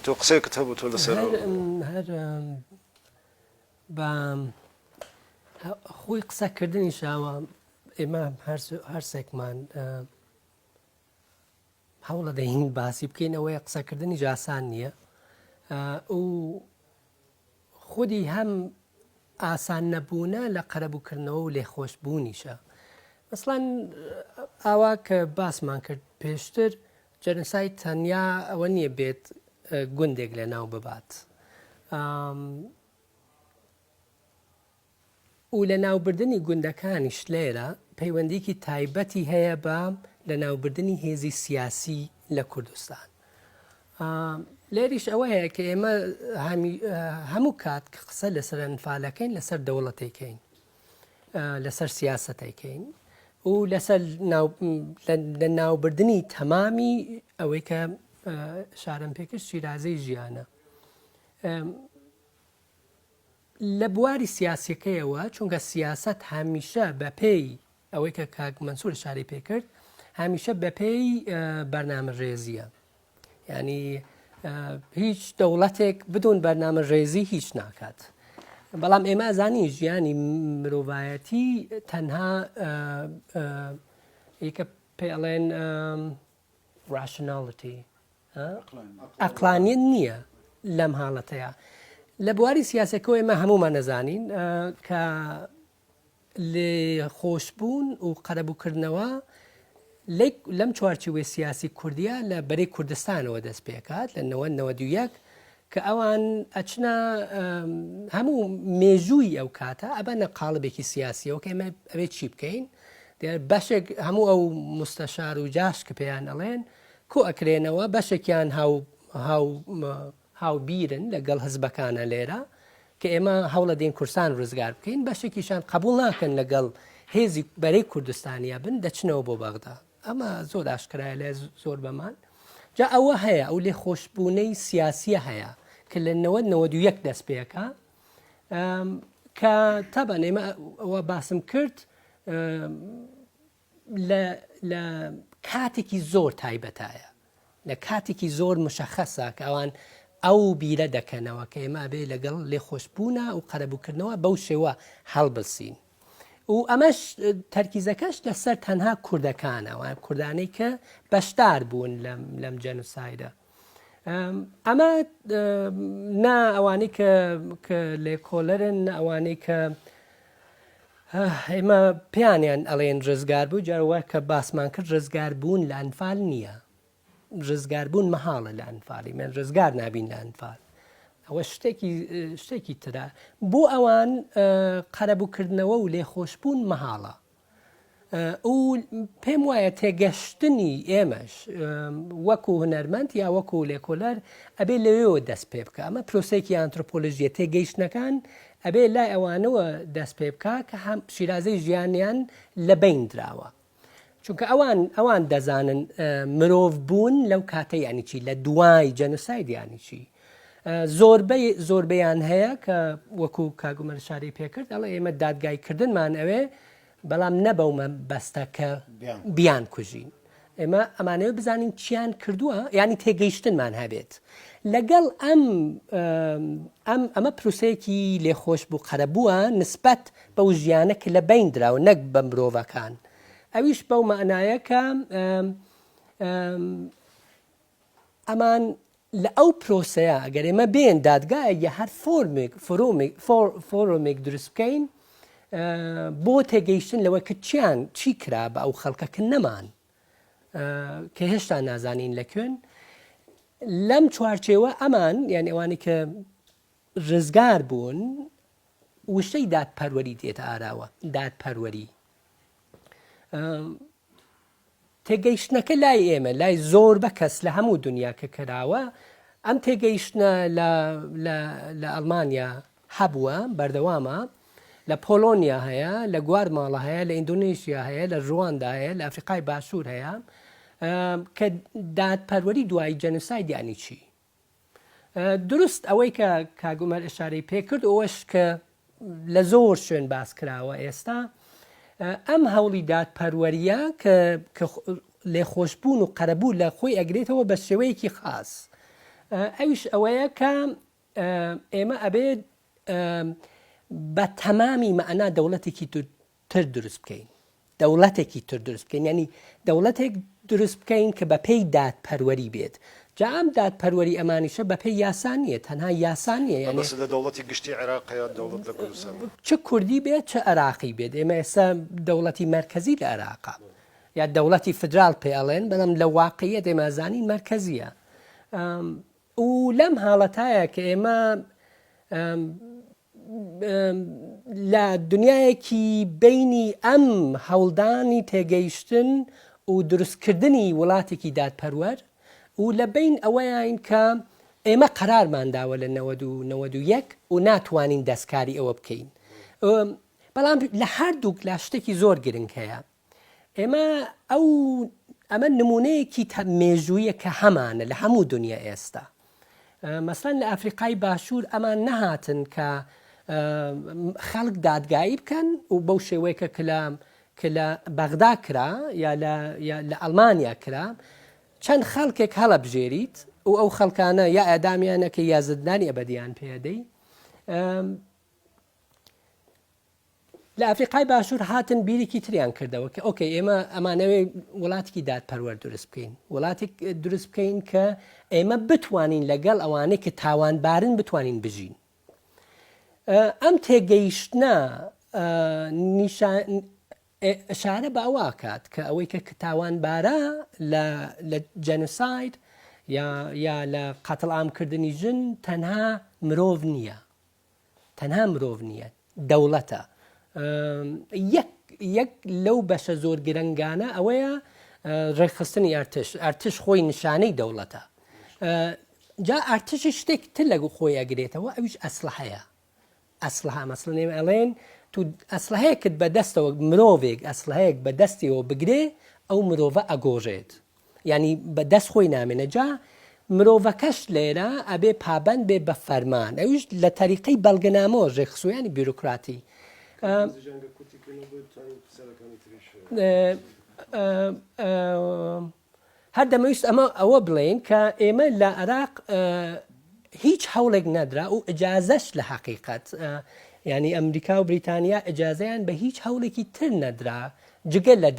تۆ قسەیەکت هەبوو تۆ لەسەر هەر بە خۆی قسەکردنی شاوە ئێمە هەرسێکمان هەوڵە دەین باسی بکەین ئەوەیە قسەکردنی ئاسان نییە و خودی هەم ئاسان نەبوونە لە قەرەبووکردنەوە و لێخۆشبوونیشە. مەسڵەن ئاوا کە باسمان کرد پێشتر جەنۆساید تەنیا ئەوە نییە بێت گوندێک لە ناو ببات و لە ناوبردننی گوندەکانیش لێرە پەیوەندێکی تایبەتی هەیە بە لە ناوبردننی هێزی سیاسی لە کوردستان. لێریش ئەوە هەیە کە ئێمە هەموو کات کە قسە لەسەر ئەنفالەکەین لەسەر دەوڵەتێکین لەسەر سیاسەتێکین و لەسەر لە ناوبردننی تەمامی ئەوەی کە شارم پێکرد شیرازەی ژیانە لە بواری سیاسەکەیەوە چونکە سیاست هەمیشە بەپێی ئەوەی کە کاک مەنسوور شاری پێکرد هەمیشە بەپێی بەرنامە ڕێزیە. ینی هیچ دەوڵەتێک بدون بەرنامە ڕێزی هیچ ناکات. بەڵام ئێمە ئەزانی ژیانی مرۆڤایەتی تەنها یکە پێڵێن ڕاشناڵەتی ئەقلانیت نییە لەم حاڵەتەیە. لە بواری سیاسەکەەوە ئێمە هەمومان نەزانین کە لێ خۆشببوون و قەرەبووکردنەوە لەم چوارچوەی سیاسی کوردیە لە بەرەی کوردستانەوە دەست پێکات لە 1991 کە ئەوان ئەچنە هەموو مێژووی ئەو کاتە ئەبەنە قاڵبێکی سیاسیەوە کە ئێمە ئەوێ چی بکەین بەشێک هەموو ئەو مستەشار و جاش کە پێیان ئەڵێن کۆ ئەکرێنەوە بەشێکیان هاوبیرن لەگەڵ حزبەکانە لێرە کە ئێمە هەوڵە دێن کورسان ڕزگار بکەین بەشێکیشان قبول ناکەن لەگەڵ هێزی بەرەی کوردستانیا بن دەچنەوە بۆ بەغدا. ئەمە زۆر ئاشکرایە لێ زۆر بەمان جا ئەوە هەیە ئەو لێ خۆشببوونەی سیاسیە هەیە کە لە 1991 دەست پێەکە کە تەبەن ئێمە ئەوە باسم کرد لە کاتێکی زۆر تایبەتایە لە کاتێکی زۆر مشەخەسە کە ئەوان ئەو بیرە دەکەنەوە کە ئێمە ئەبێ لەگەڵ لێ خۆشببوونە و قەرەبووکردنەوە بەو شێوە هەڵبسین و ئەمەش تەرکیزەکەش لەسەر تەنها کوردەکانەوە کوردانەی کە بەشدار بوون لەم جەنۆسایدە. ئەمە نا ئەوانەی کە لێکۆلەرن ئەوانەی کە ئێمە پێیانیان ئەڵێن ڕزگار بوو جارەوە کە باسمان کرد ڕزگار بوون لە ئەنفال نییە. ڕزگاربوون مەحاڵە لە ئەنفالی من ڕزگار نابین لە ئەنفال ئەوە شتێکی ترە بۆ ئەوان قەرەبووکردنەوە و لێخۆشببوون مەحاڵە و پێم وایە تێگەشتنی ئێمەش وەکو هونەرمەند یا وەکو لێکۆلەر ئەبێ لەوێەوە دەست پێ بکە. ئەمە پرۆسێکی ئانترۆپۆلۆژیە تێگەیشتنەکان ئەبێ لای ئەوانەوە دەست پێ بکە کە شیرازەی ژیانیان لە بین دراوە چونکە ئەوان دەزانن مرۆڤ بوون لەو کاتە یانی چی لە دوای جەنۆساید یانی چی. زۆربەیان هەیە کە وەکو کاگومەر شاری پێکرد ئەڵێ ئێمە دادگایکردنمان ئەوێ بەڵام نەبەومە بەستە کە بیان کوژین. ئێمە ئەمانەوە بزانین چیان کردووە ینی تێگەیشتنمان هەبێت لەگەڵ ئەمە پرۆسەیەکی لێخۆش بوو قەرەبووە نسبەت بەو ژیانە کە لە بین دراوە نەک بە مرۆڤەکان. ئەویش بەو معنایە کە ئەمان لە ئەو پرۆسەیە ئەگەر ئێمە بێن دادگایە یا هەر فۆرۆمێک دروست بکەین بۆ تێگەیشتن لەوە کە چی کرا بە ئەو خەڵکەکە نەمان کە هێشتا نازانین لەکوێن لەم چوارچێوە ئەمان یان ئەوانی کە ڕزگار بوون وشەی دادپەروەری دێتە ئاراوە دادپەروەری تێگەیشتنەکە لای ئێمە لای زۆر بە کەس لە هەموو دنیا کە کراوە ئەم تێگەیشتنە لە ئەڵمانیا هەبووە بەردەوامە لە پۆلۆنیا هەیە لە گوارماڵە هەیە لە ئیندۆنێشیا هەیە لە ڕواندا هەیە لە ئەفریقای باشوور هەیە کە دادپەروەری دوای جەنۆساید یانی چی. دروست ئەوەی کە کاگومەر ئشارەی پێکرد ئەوەش کە لە زۆر شوێن باس کراوە ئێستا ئەم هەوڵی دادپەروەریە کە لێخۆشببوون و قەرەبوو لە خۆی ئەگرێتەوە بە شێوەیەکی خاص ئەویش ئەوەیە کە ئێمە ئەبێت بە تەمامی مەعنا دەوڵەتێکی تر دروست بکەین، دەوڵەتێکی تر دروست بکەین، ینی دەوڵەتێک دروست بکەین کە بە پێی دادپەروەری بێت. جا ئەم دادپەروەری ئەمانیشە بە پێی یاسا نیە، تەنها یاسا نیە، یعنی لە دەوڵەتی گشتی عێراقیە دەوڵەت لە کوردستان چ کوردی بێت چه عێراقی بێت. ئێمە ئێستا دەوڵەتی مەرکەزی لە عێراقا یا دەوڵەتی فدرال پێ ئەڵێن، بەڵام لە واقعیەت ئێمە زانین مەرکەزیە. و لەم حاڵەتایە کە ئێمە لە دنیایەکی بینی ئەم هەوڵدانی تێگەیشتن و دروستکردنی وڵاتێکی دادپەروەر و لە بین ئەوەیان کە ئێمە قەرارمانداوە لە 1991 و ناتوانین دەستکاری ئەوە بکەین. بەڵام لە هەردووک لا شتێکی زۆر گرنگ هەیە. ئەمە نمونەیەکی مێژوویە کە هەمانە لە هەموو دنیا ئێستا. مەسەڵەن لە ئەفریقای باشوور ئەمان نەهاتن کە خەڵک دادگایی بکەن و بەو شێوەیەکە کە لە بەغدا کرا یا لە ئەڵمانیا کرا، چەند خەڵکێک هەڵە بژێریت و ئەو خەڵکانە یا ئەدامیانەکە یا زدانی ئەبەدیان پێدەی. لە ئەفریقای باشوور هاتن بیرێکی تریان کردەوە کە ئۆکەی ئێمە ئەمانەوەی وڵاتێکی دادپەروەر دروست بکەین، وڵاتێک دروست بکەین کە ئێمە بتوانین لەگەڵ ئەوانەی کە تاوانبارن بتوانین بژین. ئەم تێگەیشتنە ئشارە بە ئەوە کات کە ئەوەی کە تاوانبارە لە جەنوساید یا لە قەتڵ عامکردنی ژن تەنها مرۆڤ نییە، تەنها مرۆڤ نییە، دەوڵەتە. یەک لەو بەشە زۆر گرنگانە ئەوەیە ڕێکخستنی ئەرتش خۆی نیشانەی دەوڵەتە. جا ئەرتشی شتێک تر لە خۆی ئەگرێتەوە، ئەویش ئەسلحەیە. ئەسلحە مەسڵەن ئێمە ئەڵێن تو ئەسلحەیەکت بەدەستەوە، مرۆڤێک ئەسلحەیەک بەدەستیەوە بگرێ ئەو مرۆڤە ئەگۆژێت، ینی بەدەست خۆی نامێنە. جا مرۆڤەکەش لێرە ئەبێ پابەند بێ بە فەرمان، ئەویش لە تەریقەی بەڵگەنامەوە ڕێکخسوویانی بیروکراتی. هەر دەمەویست ئەوە بڵێن کە ئێمە لە عێراق هیچ هەوڵێک نەدرا و ئجازەش لە حەقیقەت، ینی ئەمریکا و بریتانیا ئجازەیان بە هیچ هەوڵێکی تر نەدرا جگەل لە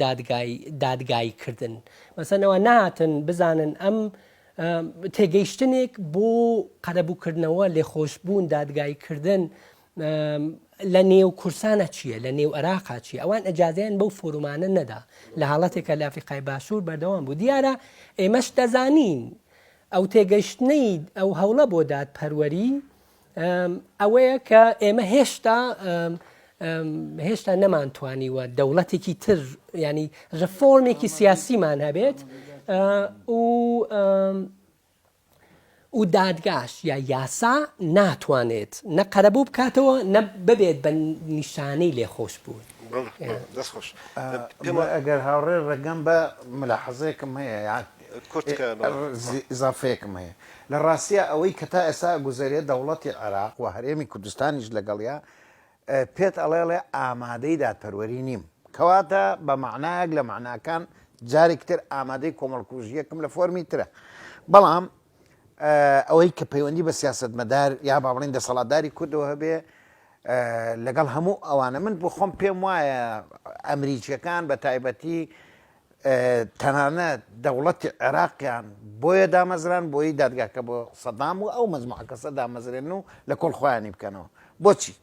دادگاییکردن. مەسەنەوە ناتن بزانن ئەم تێگەیشتنێک بۆ قەرەبووکردنەوە لێخۆشبوون دادگاییکردن لە نێو کورسانە چییە، لە نێو عێراقا چیە، ئەوان ئەجازیان بەو فۆرومانە نەدا لە حاڵەتێکە لە ئەفریقای باشوور بەردەوام بوو. دیارە ئێمەش دەزانین ئەو تێگەیشتنەی ئەو هەوڵە بۆ دادپەروەری ئەوەیە کە ئێمە هێشتا نەمانتوانیوە دەوڵەتێکی تر، ینی ڕفۆرمێکی سیاسیمان هەبێت و دادگاش یا یاسا ناتوانێت نە قەرەبوو بکاتەوە نە ببێت بە نیشانەی لێخۆش بوون. دەستخۆش ئەگەر هاوڕێ ڕێگەم بە ملاحەزەیەکم هەیە ئیزافەیەکم هەیە لە ڕاستیە ئەوەی کە تا ئێستا گوزەریە دەوڵەتی عێراق و هەرێمی کوردستانیش لەگەڵیا پێت ئەڵێڵێ ئامادەی دادپەروەری نیم، کەواتە بە معنایەک لە معناکان جارێکتر ئامادەی کۆمەڵکوژیەکەم لە فۆرمی ترە. بەڵام ئەوەی کە پەیوەندی بە سیاسەتمەدار یا با بڵێن دەسەڵاتداری کوردەوە هەبێ لەگەڵ هەموو ئەوانە، من بۆ خۆم پێم وایە ئەمریکیەکان بە تایبەتی تەنانەت دەوڵەتی عێراقیان بۆیە دامەزران بۆی دادگاکە بۆ سەدام و ئەو مەجموعەکەسە دامەزرێن و لە کۆڵخۆیانی بکەنەوە. بۆچی؟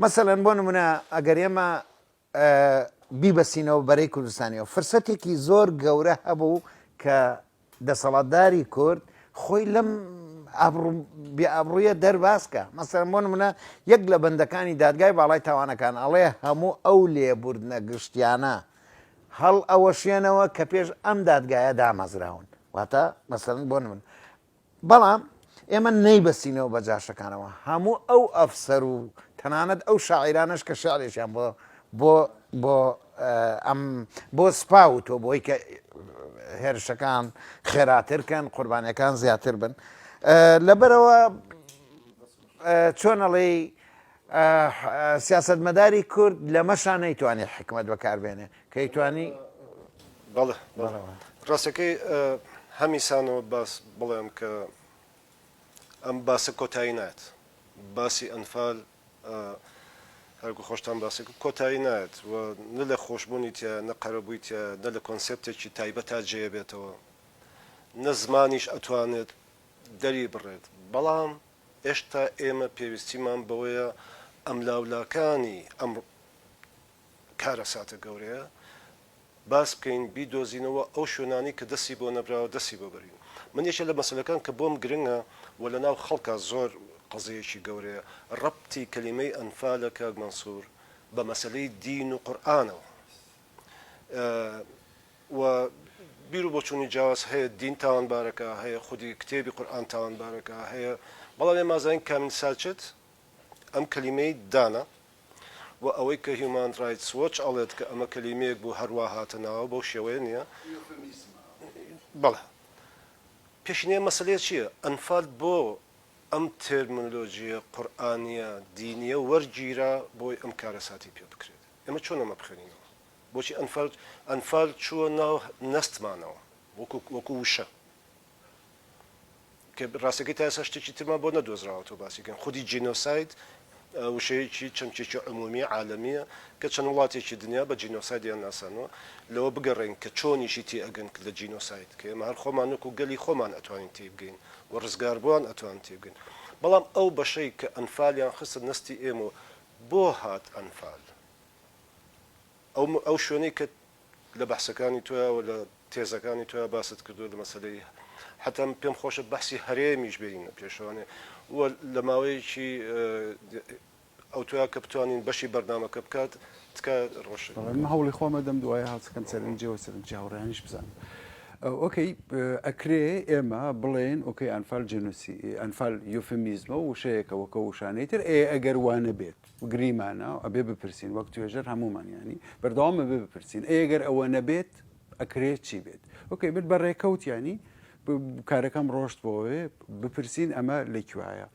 مەسەڵەن بۆ نمونە ئەگەر ئێمە بیبەسینەوە بەرەی کوردستانیەوە فرسەتێکی زۆر گەورە هەبوو کە دەسەڵاتداری کورد خۆی لەم بێئابڕوویە دەرباسکە. مەسەڵەن بۆ نمونە یەک لە بەندەکانی دادگای باڵای تاوانەکان ئەڵێ هەموو ئەو لێبوردنە گشتیانە هەڵ ئەوەشێنەوە کە پێش ئەم دادگایە دامەزراون، واتە مەسەڵەن بۆ نمونە. بەڵام ئێمە نەیبەسینەوە بە جاشەکانەوە هەموو ئەو ئەفسەر و تەنانەت ئەو شاعیرانش کە شعرێکیان بۆ سپاوتۆ بۆی کە هێرشەکان خێراترکەن، قوربانیەکان زیاتر بن. لەبەرەوە چۆنەڵێ سیاسەتمەداری کورد لە مەشان نەیتوانێت حکمت بەکاربێنێ کە یتوانی ڕاستەکەی هەمیسانەوە باس بڵێم کە ئەم باسە کۆتایی نایەت باسی ئەنفال هەرگو خۆشتان باسی کۆتایی نایەت و نە لە خۆشببوونی تیا نە قەرەبووی تیا نە لە کۆنسپتێکی تایبەت تا جێ بێتەوە نە زمانیش ئەتوانێت دەری بڕێت بەڵام ئێشتا ئێمە پێویستیمان بەوەیە ئەم لاولاکانی ئەم کارە ساتە گەورەیە باس بکەین بیدۆزینەوە ئەو شوێنانی کە دەستی بۆ نەبراوە دەستی بۆ بەرین من یەکێ لە مەسلەکان کە بۆم گرنگە و لە ناو خەڵکە زۆر قەزەیەکی گەورەیە ڕەبتی کەلیمەی ئەنفالە کاک مەنسوور بە مەسلەی دین و قورئانەوە و بیر و بۆچوونی جیاواز هەیە دین تاوانبارەکە هەیە خودی کتێبی قورئان تاوانبارەکە هەیە بەڵام ێمە زانین کامین ساچێت ئەم کەلیمەی دانا و ئەوەی کە هیومان ڕایتس وۆچ ئەڵێت کە ئەمە کەلیمەیەک بوو هەروە هاتەناوە بەو شێوەیە نییە بەڵێ پێشینەیە مەسلەیە چییە ئەنفال بۆ ئەم ترمینۆلۆژیە قورئانیە دینیە وەرگیرا بۆی ئەم کارە ساتی پێ بکرێت ئێمە چۆن ئەمە بخێنینەوە بۆچی ئەنفال چووە ناو نەستمانەوە وەکو وشە کە ڕاستەکەی تا ئێستا شتێکی ترمان بۆ نەدۆزراوەتەوە باسیکەن خودی جینۆساید وشەیەکی چەمکێکی عمومی عالەمیە کە چەند وڵاتێکی دنیا بە جینۆسایدیان ناسانەوە لەوە بگەڕێن کە چۆنیشی تێ ئەگەن لە جینۆساید کە ئێمە هەر خۆمان وەکو گەلی خۆمان ئەتوانین تێ بگەین و ڕزگار بووان ئەتوان تێ بگەین بەڵام ئەو بەشەی کە ئەنفالیان خستە نستی ئێمە بۆ هات ئەنفال ئەو شوێنەی کە لە بەحسەکانی تۆیەوە لە تێزەکانی تۆە باست کردو لە مەسلەی حتا پێم خۆشە بەحسی هەرێمیش بینە پێشوانێ وە لە ماوەیەکی ئەو تویا کە بتوانین بەشی بەرنامەکە بکات تکە ڕۆژ هەوڵی خۆمە دەم دوایە هاوچەکەم سەرنجەوە سەرنجی هاوڕێیانیش بزانم ئۆکەی ئەکرێ ئێمە بڵێن ئۆکەی ئەنفال جنوسی ئەنفال یوفمیزمە و وشەیەکە وەکە وشانەی تر ئەگەر وانە بێت گریمانە ئەبێ بپرسین وەک توێژەر هەمومانیانی بەردەوامە بێ بپرسین ئەگەر ئەوە نەبێت ئەکرێت چی بێت ئۆکەی بێت بەڕێکەوتیانی کارەکەم ڕۆشت بۆوێ بپرسین ئەمە لەکوایە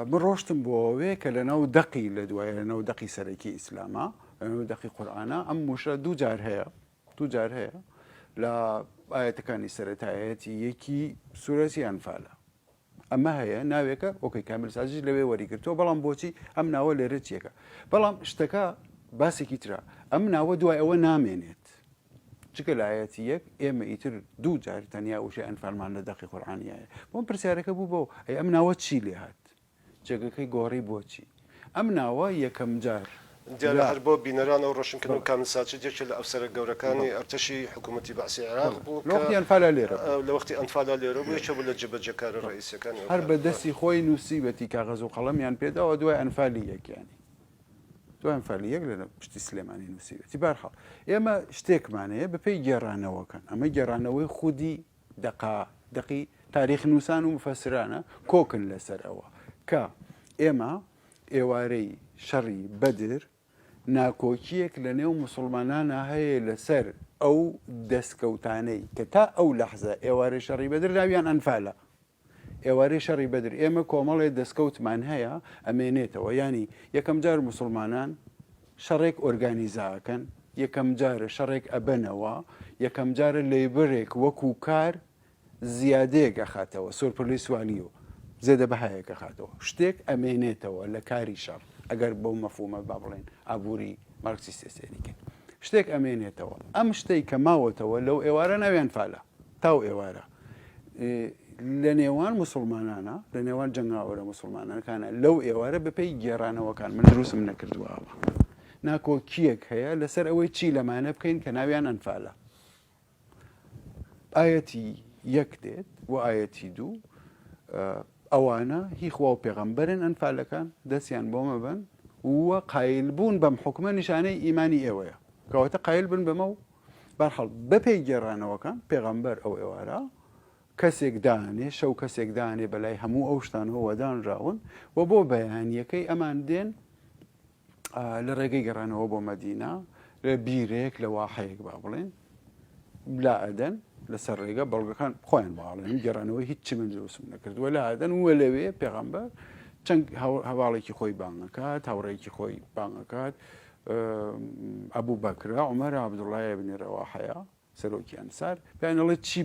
من ڕۆشتم بۆوێ کە لە ناو دەقی لە دوایە لە ناو دەقی سەرەکی ئیسلامە دەقی قورئانە ئەم موشە دوو جار هەیە لە ئاەتەکانی سەرەتایەتی یەکی سوورەتی ئەنفالە ئەمە هەیە ناوێکە ئۆکەی کامل سازیش لەوێ وەریگرتەوە بەڵام بۆچی ئەم ناوە لێرە چیەکە بەڵام شتەکە باسێکی ترە ئەم ناوە دوای ئەوە نامێنێت چکە لایەتی یەک ئێمە ئیتر دوو جار تەنیا وشە ئەنفالمان لە دەقی قورئانیایە بۆم پرسیارەکە بوو بۆ ئەی ئەم ناوە چی لێ هات جێگەکەی گۆڕی بۆچی ئەم ناوە یەکەم جار دیارە هەر بۆ بینەران ئەو ڕۆشنکردن و کامل ساچێت یەکێک لە ئەفسەرە گەورەکانی ئەرتەشی حکوومەتی بەعسی عێراق بوو لەوەختی ئەنفالە لێرە لە وەختی ئەنفالا لێرە بوو یەکێک بوو لە جێبەجێکارە ڕئیسەکانی هەر بەدەستی خۆی نووسیبەتی کاغەز و قەڵەمیان پێداوە دوای ئەنفالی یەکیانی دوای ئەنفالی یەک لە پشتی سلێمانی نووسیبەتی بارحاڵ ئێمە شتێکمانەیە بەپێی گێڕانەوەکەن ئەمە گێڕانەوەی خودی دەقی تاریخ نووسان و مفەسرانە کۆکن لەسەر ئەوە کە ئێمە ئێوارەی شەڕی بەدر ناکۆکیەک لە نێو مسلمانانە هەیە لەسەر ئەو دەستکەوتانەی کە تا ئەو لەحزە ئێوارەی شەڕی بەدر ناویان ئەنفالە ئێوارەی شەڕی بەدر ئێمە کۆمەڵێ دەستکەوتمان هەیە ئەمێنێتەوە ینی یەکەم جار مسلمانان شەڕێک ئۆرگانیزاکەن یەکەم جارە شەڕێک ئەبەنەوە یەکەم جارە لێبەرێک وەکو کار زیادەیەک ئەخاتەوە سۆرپەلوی سوالی و زێدە بەهایەک ئەخاتەوە شتێک ئەمێنێتەوە لە کاری شەڕ ئەگەر بەو مەفهومە با بڵێن ئابووری مارکسیستە سێریکەن شتێک ئەمێنێتەوە ئەم شتەی کە ماوەتەوە لەو ئێوارە ناویان فالە تاو ئێوارە لە نێوان مسلمانانە لە نێوان جەنگاوەرە مسلمانانەکانە لەو ئێوارە بەپێی گێڕانەوەکان من دروستم نەکردووەوە ناکۆکیەک هەیە لەسەر ئەوەی چی لەمانە بکەین کە ناویان ئەنفالە ئاەتی یەک دێت و ئاەتی دوو ئەوانە هی خوا و پێغەمبەرن ئەنفالەکان دەستیان بۆ مەبەن وە قایل بوون بەم حکومە نیشانەی ئیمانی ئێوەیە کەواتە قایل بن بەمە و بەرحەڵ بەپێی گێڕانەوەکان پێغەمبەر ئەو ئێوارە کەسێک دانێ شەو کەسێک دانێ بەلای هەموو ئەو شتانەوە وەدانراون و بۆ بەیانیەکەی ئەمان دێن لە ڕێگەی گەڕانەوە بۆ مەدینە لە بیرێک لە واحەیەک با بڵێن لا ئەدەن لەسەر ڕێگە بەڵگەکان خۆیان باڵێن گەڕانەوەی هیچی من دروستم نەکردووە لا ئەدەن وە لەوێ پێغەمبەر چەند هەواڵێکی خۆی بانگەکات هاوڕێکی خۆی بانگەکات ئەبوو بەکرا عومەر عەبدوڵڵای ئیبنی ڕەواحەیە سەرۆکی ئەنسار پێیانەڵێت چی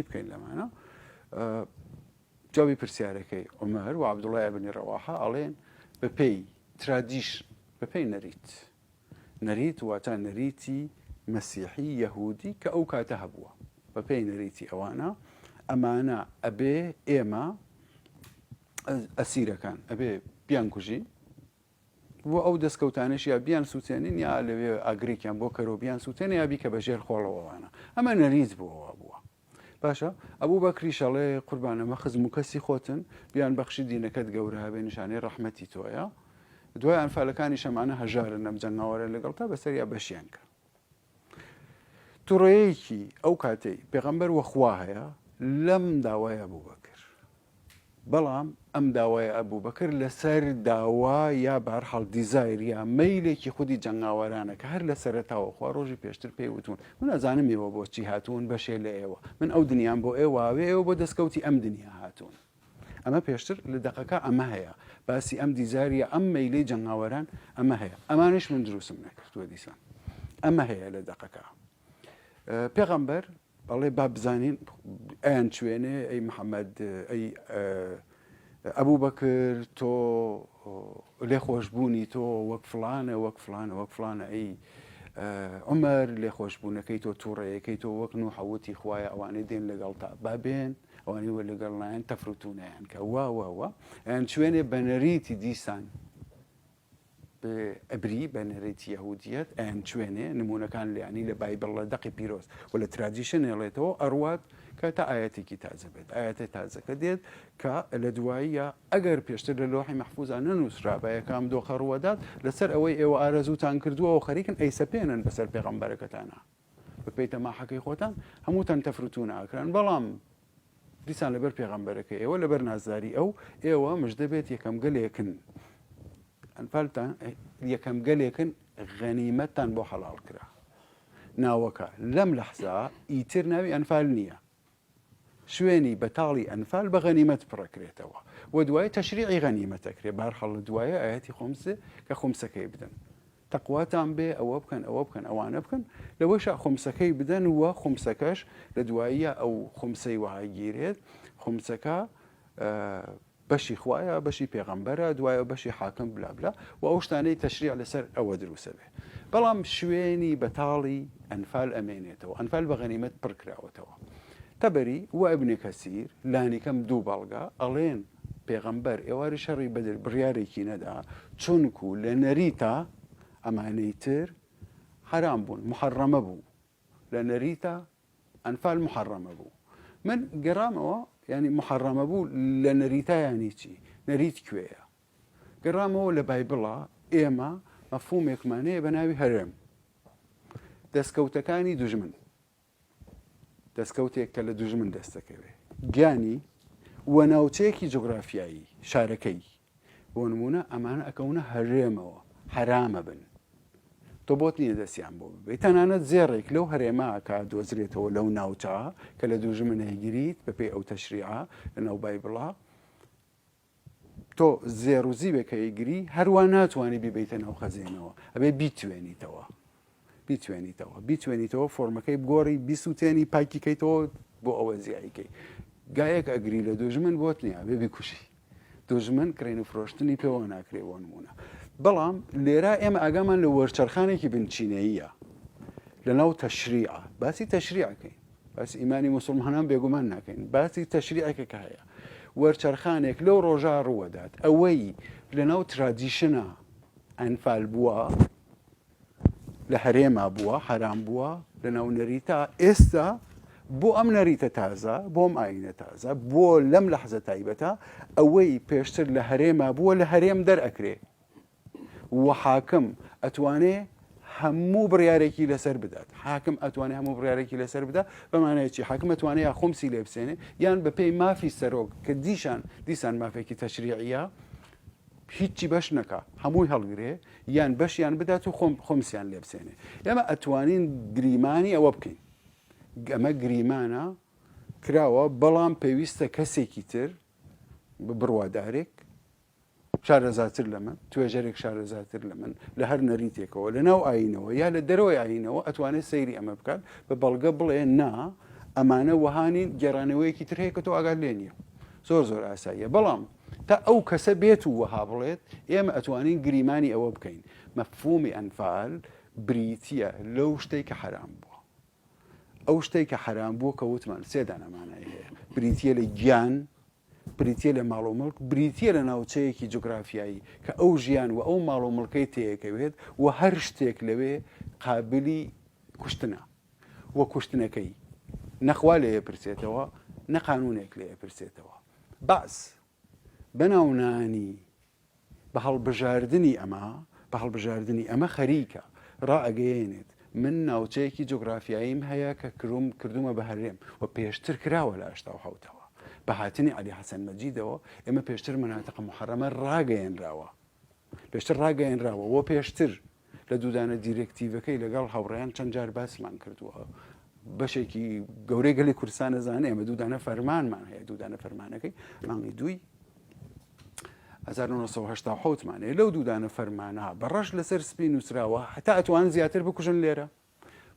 بکەین لەمانە جوابی پرسیارەکەی عومەر و عەبدوڵای بن ڕەواحە ئەڵێن بەپێی ترادیشن بەپێی نەریت واتە نەریتی مەسیحی یەهودی کە ئەو کاتە هەبووە بەپێی نەریتی ئەمانە ئەبێ ئێمە ئەسیرەکان ئەبێ بیان کوژین بۆ ئەو دەستکەوتانش یا بیان سووتێنین یا لەوێ ئاگرێکیان بۆ کەرۆ بیان سووتێنە یابی کە بەژێر خۆڵەوەوانە ئەمە نەریت بووەوە بووە باشە ئەبوو بەکریشەڵێ قوربانەمە خزم و کەسی خۆتن بیان بەخشی دینەکەت گەورە هەبێ نیشانەی ڕەحمەتی تۆیە دوای ئەنفالەکانی شەمانە هەژارن ئەم جەنگاوەرە لەگەڵ تا بەسەریا بەشیان کرد توڕەیەکی ئەو کاتەی پێغەمبەر وەخوا هەیە لەم داوایە بوو بەکر بەڵام ئەم داوایە ئەبوو بەکر لەسەر داوا یا بەرحەڵ دیزایر یا مەیلێکی خودی جەنگاوەرانە کە هەر لە سەرەتاوە خوا ڕۆژی پێشتر پێی وتون من ئەزانم ئێوە بۆچی هاتوون بەشێ لە ئێوە من ئەو دنیام بۆ ئێوە ئێوە بۆ دەستکەوتی ئەم دنیا هاتوون ئەمە پێشتر لە دەقەکە ئەمە هەیە باسی ئەم دیزاریە ئەم مەیلەی جەنگاوەران ئەمە هەیە ئەمانش من دروستم نەکردووە دیسان ئەمە هەیە لە دەقەکە پێغەمبەر بەڵێ با بزانین ئەیان کوێنێ ئەی محەممەد ئەی ئەبوو بەکر تۆ لێخۆشببوونی تۆ وەک فلانە وەک فلانە وەک فلانە ئەی عمەر لێخۆشببوونەکەی تۆ تووڕەیەکەی تۆ وەک و حەوتی خوایە ئەوانەی دێن لەگەڵ تا بابێن ئەوانی وە لەگەڵ لایەن تەفروتونیان کە واوەوە ئەیان کوێنێ بەنەریتی دیسان ئەبری بە نەرێتی یەهودیەت ئەیان کوێنێ نمونونەکان لیانی لە بایبڵ لە دەقی پیرۆز و لە ترادیشن هێڵێتەوە ئەڕوات کە تا ئاەتێکی تازە بێت ئاەتە تازەکە دێت کە لە دواییە ئەگەر پێشتر لە لۆحی مەحفوظان نەنووسرا بە یەکام دۆخە ڕوەدات لەسەر ئەوەی ئێوە ئارەزووتان کردووە و خەریکن ئەیسەپێنن بەسەر پێغەمبەرەکەتانە بپەی تەماحەکەی خۆتان هەمووتان تەفروتون ئاکران بەڵام دیسان لەبەر پێغەمبەرەکە ئێوە لەبەر نازداری ئێوە مژدە بێت یەکەم گەلێکن ئەنفالتان یەکەم گەلێکن غەنیمەتتان بۆ حەڵال کرا ناوەکە لەم لەحزا ئیتر ناوی ئەنفال نییە شوێنی بەتاڵی ئەنفال بە غەنیمەت پڕەکرێتەوە و دوای تەشریعی غەنیمەتەکرێ بارحەڵ دوایە ئاەتی خۆمسێ کە خۆمسەکەی بدەن تەقواتان بێ ئەوە بکەن ئەوانە بکەن لەوەش خۆمسەکەی بدەن وە خۆمسەکەش لە دواییە ئەو خۆمسەی وهاگیرێت خۆمسەکە بەشی خوایە بەشی پێغەمبەرە دوایە بەشی حاکم بلابلا و ئەو شتانەی تەشریع لەسەر ئەوە دروسە بێ بەڵام شوێنی بەتاڵی ئەنفال ئەمێنێتەوە ئەنفال بە غەنیمەت پڕکراوەتەوە تەبەری و ئیبنی کەسیر لانیکەم دوو بەڵگا ئەڵێن پێغەمبەر ئێواری شەڕی بەدر بڕیارێکی نەدا چونکو لە نەریتە ئەمانەی تر حرام بوون محەڕەمە بوو لە نەریتە ئەنفال محەڕەمە بوو من گەڕامەوە ینی محەڕەمە بوو لە نەریتایانی چی نەریت کوێیە گەڕامەوە لە بایبڵە ئێمە مەفهومێکمانەیە بە ناوی هەرێم دەستکەوتەکانی دوژمن دەستکەوتێک کە لە دوژمن دەستەکەوێ گیانی وە ناوچەیەکی جغرافیایی شارەکەی بۆ نمونە ئەمانە ئەکەونە هەرێمەوە حرامە بن تۆ بۆت نییە دەستیان بۆ ببێت تەنانەت زێڕێک لەو هەرێماکە دۆزرێتەوە لەو ناوچە کە لە دوژمن هەیگریت بەپێی ئەو تەشریعە لە ناو بایبڵە تۆ زێڕ و زیوێکە هەیگری هەروە ناتوانانی بیبیتە ناو خەزێنەوە ئەبێ بیتوێنیتەوە فۆرمەکەی بگۆڕی بیسووتێنی پاکیکەیتەوە بۆ ئەوە زیایکەی گایەک ئەگری لە دوژمن بۆت نییە بێ بیکوشی دوژمن کرێن و فرۆشتنی پێوە ناکرێەوە نمونە بەڵام لێرە ئێمە ئاگامان لە وەرچەرخانێکی بنچینەیە لە ناو تەشریعە باسی تەشریعەکەین باسی ئیمانی موسڵمانان بێگومان ناکەین باسی تەشریعەکە کە هەیە وەرچەرخانێک لەو ڕۆژە ڕوەدات ئەوەی لە ناو ترادیشنە ئەنفال بووە لە هەرێما بووە حرام بووە لە ناو نەریتە ئێستا بۆ ئەم نەریتە تازە بۆم ئاینە تازە بۆ لەم لەحزە تایبەتە ئەوەی پێشتر لە هەرێما بووە لە هەرێم دەرئەکرێ و حاکم ئەتوانێ هەموو بڕیارێکی لەسەر بدات حاکم ئەتوانێت هەموو بڕیارێکی لەسەر بدات بەمانایەکی حاکم ئەتوانێت یا خۆمسی لێ بسێنێ یان بەپێی مافی سەرۆک کە دیسان مافێکی تەشریعیە هیچی بەش نەکە هەمووی هەڵگرێ یان بەشیان بدات و خۆمسیان لێ بسێنێ ئێمە ئەتوانین گریمانی ئەوە بکەین ئەمە گریمانە کراوە بەڵام پێویستە کەسێکی تر بڕوادارێک شارەزاتر لە من توێژەرێک شارەزاتر لە من لە هەر نەریتێکەوە لە ناو ئاینەوە یا لە دەرەوەی ئاینەوە ئەتوانێت سەیری ئەمە بکات بە بەڵگە بڵێ نا ئەمانە وەهانین گێڕانەوەیەکی تر هەیە کە تۆ ئاگات لێ نییە زۆر ئاساییە بەڵام تا ئەو کەسە بێت و وەها بڵێت ئێمە ئەتوانین گریمانی ئەوە بکەین مەفهومی ئەنفال بریتیە لەو شتێک کە حرام بووە ئەو شتێک کە حرام بووە کە وتمان سێدان ئەمانەیە هەیە بریتیە لە گیان بریتیە لە ماڵ و مڵک بریتیە لە ناوچەیەکی جوگرافیایی کە ئەو ژیان و ئەو ماڵ و مڵکەی تێیەکەوێت و هەر شتێک لەوێ قابلی کوشتنە وە کوشتنەکەی نەخوا لێ پرسێتەوە نەقانونێک لێ پرسێتەوە باس بەناونانی بە هەڵبژاردننی ئەمە خەریکە ڕائگەیەنێت من ناوچەیەکی جوگرافیاییم هەیە کە کردومە بە هەرێم و پێشتر کراوە لە ئاشتا و حوتەوە بە هاتنی عەلی حەسەن مەجیدەوە ئێمە پێشتر مناتەقە محەرەمە ڕاگەیەنراوە وە پێشتر لە دوودانە دیرێکتیڤەکەی لەگەڵ هاوڕێیان چەند جار باسمان کردووە بەشێکی گەورەی گەلی کوردستان نەزانێ ئێمە دوودانە فەرمانمان هەیە دوودانە فەرمانەکەی مانگی دوی 1970مانێ لەو دوودانە فەرمانە بەڕەش لەسەر سپی نووسراوە هەتا ئەتوان زیاتر بکوژن لێرە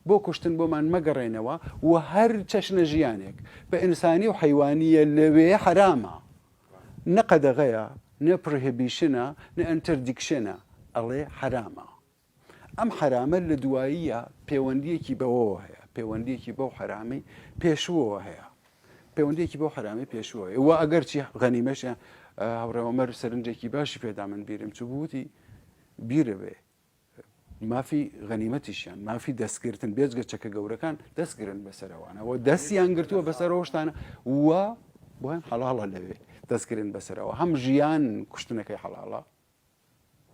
بۆ کوشتن بۆمان مەگەڕێنەوە و هەر چەشنە ژیانێک بە ئینسانی و حیوانیە لەوێ حرامە نە قەدەغەیە نە پڕهێبیشنە نە ئەنتەردیکشنە ئەڵێ حرامە ئەم حرامە لە دواییە پەیوەندیەکی بەوەوە هەیە پەیوەندیەکی بەو حرامی پێشووەوە هەیە پەیوەندیەکی بۆ حرامی پێشووە و ئەگەر چی غەنیمەشە هاوڕێوەمەر سەرنجێکی باشی پێدا من بیرم چوو بووتی بیرە بێ مافی غەنیمەتیشیان مافی دەستگرتن بێجگە چەکە گەورەکان دەستگرن بەسەرەوەنەوە دەستیان گرتووە بەسەرەوە شتانە وە بۆیان حەڵاڵە لەوێ دەستگرن بەسەرەوە هەم ژیان کوشتنەکەی حەڵاڵە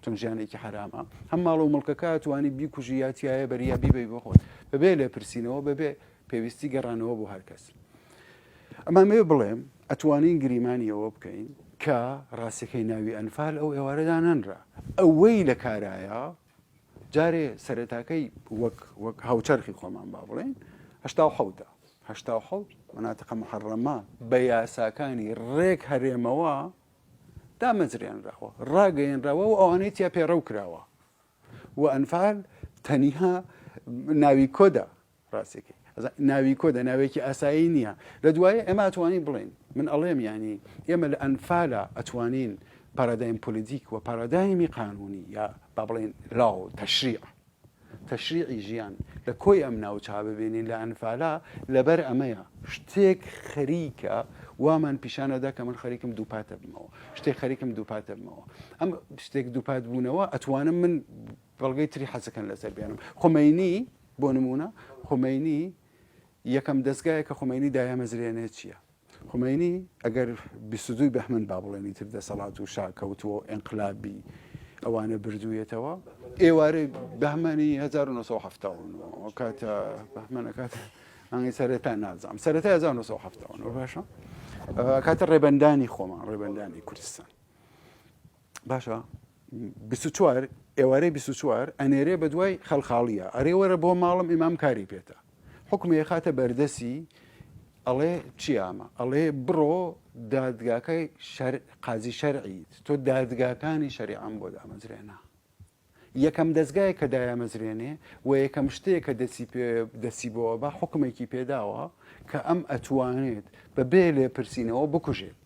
چەند ژیانێکی حرامە هەم ماڵ و مڵکەکە توانی بیکوژی یاتیایە بەریا بیبەی بۆ خۆت بەبێ لێ پرسینەوە بەبێ پێویستی گەڕانەوە بۆ هەر کەس ئەمامێ بڵێم ئەتوانین گریمانیەوە بکەین کە ڕاستەکەی ناوی ئەنفال ئەو ئێوارەدا نەنرا ئەوەی لە کارایە جارێ سەرەتاکەی وەک هاوچەرخی خۆمان با بڵێن هەشتا حەوت مناتقە محەڕەمە بە یاساکانی ڕێک هەرێمەوە دامەزرێنراوە ڕاگەیەنراوە و ئەوانەی تیا پێڕەو کراوە و ئەنفال تەنیها ناوی کۆدا ڕاستێکی ناوی کۆدا ناوێکی ئاسایی نییە لە دوایە ئێمە ئەتوانین بڵێن من ئەڵێم ینی ئێمە لە ئەنفالە ئەتوانین پارادایم پۆلیتیک و پارادایمی قانونی یا با بڵێن لاو تەشریعی ژیان لە کۆی ئەم ناوچا ببینین لە ئەنفالە لەبەر ئەمەیە شتێک خەریکە وامان پیشانەدا کە من خەریکم دووپاتە بمەوە شتێک خەریکم دووپاتە بمەوە ئەم شتێک دووپات بوونەوە ئەتوانم من بەڵگەی تری حەزەکەن لەسەر بێنم خۆمەینی بۆ نمونە خۆمەینی یەکەم دەستگایە کە خۆمەینی دایامەزرێنێت چییە خۆمەینی ئەگەر 22 بەحمن با بڵێنی تر دەسەڵات و شاکەوتووە ئینقلابی ئەوانە بردوویێتەوە ئێوارەی بەهمانی 1970 کاتە بەحمەنە کاتە ئەنگی سەرەتا نازام سەرەتا 1970 باشە کاتە ڕێبەندانی خۆمان ڕێبەندانی کوردستان باشە 24 ئێوارەی 24 ئەنێرێ بە دوای خەڵخاڵیە ئەرێ وەرە بۆ ماڵم ئیمام کاری پێێتە حکومی خاتە بەردەسی ئەڵێ چیامە ئەڵێ بڕۆ دادگاکەی قازی شەرعیت تۆ دادگاکانی شەریعەم بۆ دامەزرێنە یەکەم دەستگای کە دایامەزرێنێ و یەکەم شتەیە کە دەسی بۆەوە بە حکومێکی پێداوە کە ئەم ئەتوانێت بەبێ لێ پرسینەوە بکوژێت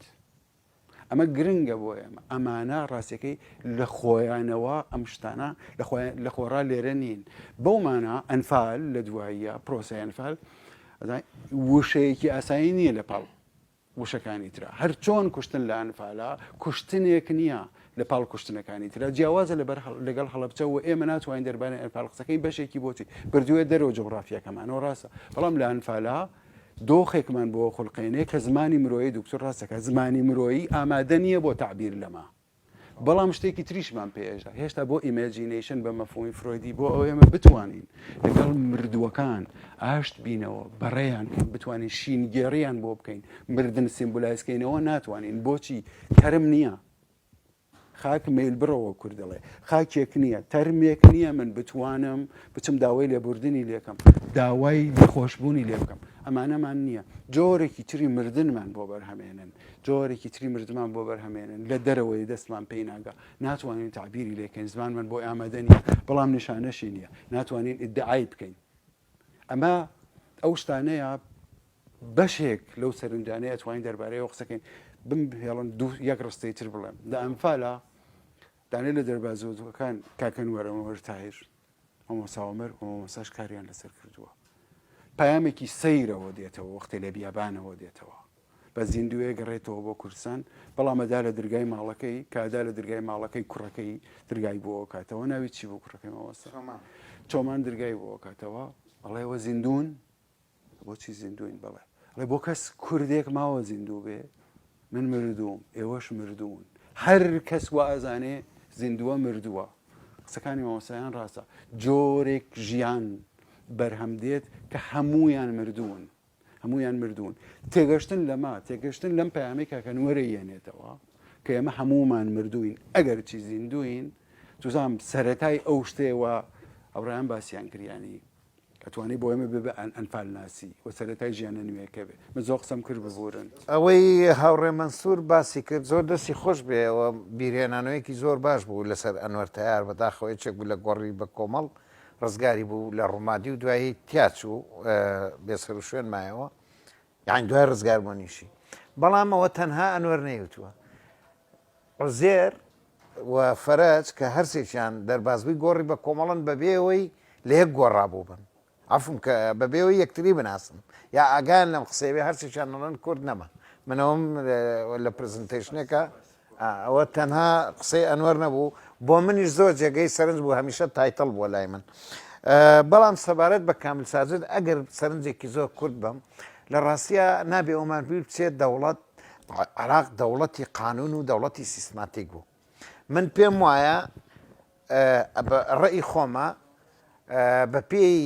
ئەمە گرنگە بۆ ئێمە ئەمانە ڕاستەکەی لە خۆیانەوە ئەم شتانە لە خۆڕا لێرە نین بەومانە ئەنفال لە دواییە پرۆسی ئەنفال وشەیەکی ئاسایی نییە لە پاڵ وشەکانی ترا هەر چۆن کوشتن لە ئەنفالە کوشتنێک نییە لە پاڵ کوشتنەکانی ترا جیاوازە لەگەڵ هەڵەبچەوە ئێمە ناتوانین دەربارەی ئەنفال قسەکەی بەشێکی بۆچی بردووە دەرەوە جغرافیەکەمانەوە ڕاستە بەڵام لە ئەنفالە دۆخێکمان بۆ خولقێنێ کە زمانی مرۆیی دکتۆر ڕاستەکە زمانی مرۆیی ئامادە نییە بۆ تعبیر لەما بەڵام شتێکی تریشمان پێێژدا هێشتا بۆ ئیمێجینیشن بە مەفهومی فرۆیدی بۆ ئەو ئێمە بتوانین لەگەڵ مردووەکان ئاشت بینەوە بەڕێیان بتوانین شینگێڕیان بۆ بکەین مردن سیمبولایزکەینەوە ناتوانین بۆچی تەرم نییە خاک میل بڕەوە کوردەڵێ خاکێک نییە تەرمێک نییە من بتوانم بچم داوای لێبوردنی لێکم داوای خۆشببوونی لێ بکەم ئەمانەمان نییە جۆرێکی تری مردنمان بۆ بەرهەمێنن جۆرێکی تری مردمان بۆ بەرهەمێنن لە دەرەوەی دەستمان پێی ناگە ناتوانین تعبیری لێکەین زمانمان بۆ ئامادە نییە بەڵام نیشانەشی نییە ناتوانین ئیدعای بکەین ئەمە ئەو شتانەیە بەشێک لەو سەرنجانەیە ئەتوانین دەربارەیەوە قسەکەین بمهێڵن دوو یەک ڕستەی تر بڵێم لە ئەمفالە دانێ لە دەربازۆکان کاکەنوەرەوە هەرتایر ئەمەساوەمەر ئەمەساش کاریان لەسەر کردووە پامێکی سەیرەوە دێتەوە وەختی لە بیابانەوە دێتەوە بە زیندوێ گەڕێتەوە بۆ کوردستان بەڵامەدا لە دەرگای ماڵەکەی کادا لە دەرگای ماڵەکەی کوڕەکەی دەرگای بۆ کاتەوە ناوی چی بۆ کوڕەکەی مەوەستا چۆمان دەرگای بۆ کاتەوە بەڵێەوە زیندون بۆچی زیندوین بڵێ ئەڵێ بۆ کەس کوردێک ماوە زیندوو بێ من مردووم ئێوەش مردوون هەر کەس وا ئەزانێ زیندووە مردووە قسەکانی مەوەسایان ڕاستە جۆرێک ژیان بەرهەم دێت کە هەمویان مردوون هەمویان مردوون تێگەشتن لەما تێگەشتن لەم پەیامی کاکەنوەرە یێنێتەوە کە ئێمە هەمومان مردوین ئەگەر چی زیندوین توزانام سەرەتای ئەو شتێوە ئەوڕیان باسییان کریانی ئەتوانی بۆ ئێمە ببە ئەنفال ناسی و سەرەتای ژیانە نوێەکە بێ من زۆر قسەم کرد ببورن ئەوەی هاوڕێ مەنسوور باسی کرد زۆر دەستی خۆش بێەوە بیرهێنانەوەیەکی زۆر باش بوو لەسەر ئەنوەر تەیار بەداخەوەی چێک بوو لە گۆڕی بە کۆمەڵ ڕزگاری بوو لە ڕوومادی و دوایی تیاچوو بێسەر و شوێن مایەوە یان دوای ڕزگار بۆنیشی بەڵام ئەوە تەنها ئەنوەر نەیوتووە عوزێر و فەرەج کە هەرسێکیان دەربازبووی گۆڕی بە کۆمەڵن بەبێەوەی لە یەک گۆڕابوو بن عفم کە بەبێەوەی یەکتری بناسن یا ئاگان لەم قسەبێ هەرسێکیان نەڵەن کورد نەما منەوەم لە پرزنتیشنێکە ئەوە تەنها قسەی ئەنوەر نەبوو بۆ منیش زۆر جێگەی سەرنج بوو هەمیشە تایتڵ بووە لای من بەڵام سەبارەت بە کامل سازت ئەگەر سەرنجێکی زۆر کورد بم لە ڕاستیە نابێ ئەومان بیر بچێت دەوڵەت عراق دەوڵەتی قانون و دەوڵەتی سیستماتیک بوو من پێم وایە ڕێی خۆمە بە پێی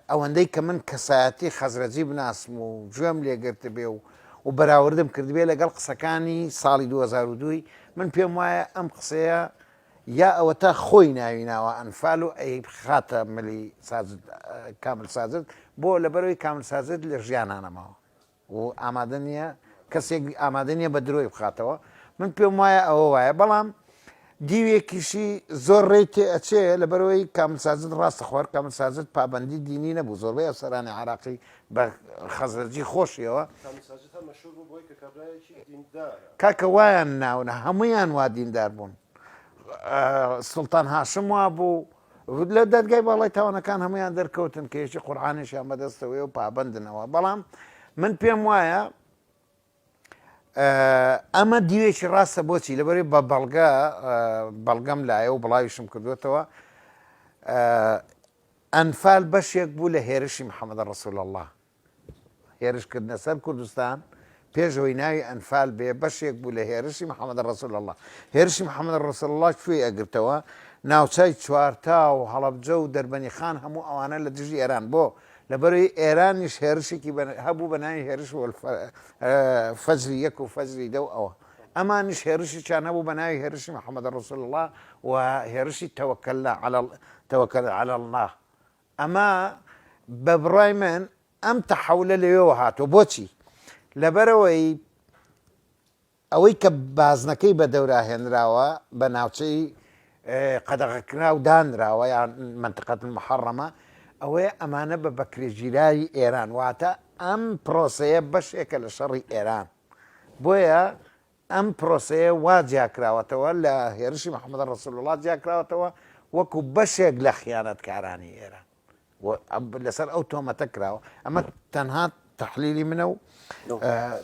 ئەوەندەی کە من کەسایەتی خەزرەجی بناسم و گوێم لێگرتە بێ و بەراوردم کردبێ لەگەڵ قسەکانی ساڵی 2002 من پێم وایە ئەم قسەیە یا ئەوە تا خۆی ناوی ناوە ئەنفال و ئەی خاتە ملی کامل سازت بۆ لەبەرەوەی کامل سازت لە ژیانانەماوە و ئامادە نییە کەسێک ئامادە نییە بە درۆی بخاتەوە من پێم وایە ئەوە وایە بەڵام دیوێکیشی زۆر ڕێی تێ ئەچێ لەبەرەوەی کامل سازت ڕاستە خوار کامل سازت پابندی دینی نەبوو زۆربەی ئەفسەرانی عراقی بە خەزرەجی خۆشیەوە کاکە وایان ناونە هەمویان وا دیندار بوون سڵتان هاشم وا بوو لە دەرگای باڵای تاوانەکان هەمویان دەرکەوتن کە هێشی قورعانیشیان بەدەستەوەی و پابندنەوە بەڵام من پێم وایە ئەمە دیوێکی ڕاستە بۆچی لەبەری بە بەڵگەم لایە و بڵاویشم کردوێتەوە ئەنفال بەشێک بوو لە هێرشی محەممەد ڕەسوول الله هێرشکردنە سەر کوردستان پێشەوەی ناوی ئەنفال بێ بەشێک بوو لە هێرشی محەممەد ڕەسوول الله هێرشی محەممەد ڕەسوول الله کوێ ئەگرتەوە ناوچای چوارتا و هەڵەبجە و دەربەنی خان هەموو ئەوانە لە دژی ئێران بۆ لەبەرەوەی ئێرانیش هێرشێکی هەبوو بە ناوی هێرش فەجری یەک و فەجری دە و ئەوە ئەمانیش هێرشیان هەبوو بە ناوی هێرشی محەممەد ڕەسوول الله و هێرشی تەوەکەل عەلە الله ئەمە بە بڕای من ئەم تەحەولە لەوێەوە هاتووە بۆچی لەبەرەوەی ئەوەی کە بازنەکەی بە دەوراهێنراوە بە ناوچەی قەدەغەکرا و دانراوە یان منتقەت المحەڕەمە ئەوەیە ئەمانە بە بەکرێژیرایی ئێران واتە ئەم پرۆسەیە بەشێکە لە شەڕی ئێران بۆیە ئەم پرۆسەیە وا جیاکراوەتەوە لە هێرشی محەممەد ڕەسوول الله جیاکراوەتەوە وەکو بەشێک لە خیانەتکارانی ئێران لەسەر ئەو تۆمەتە کراوە ئەمە تەنها تحلیلی منە و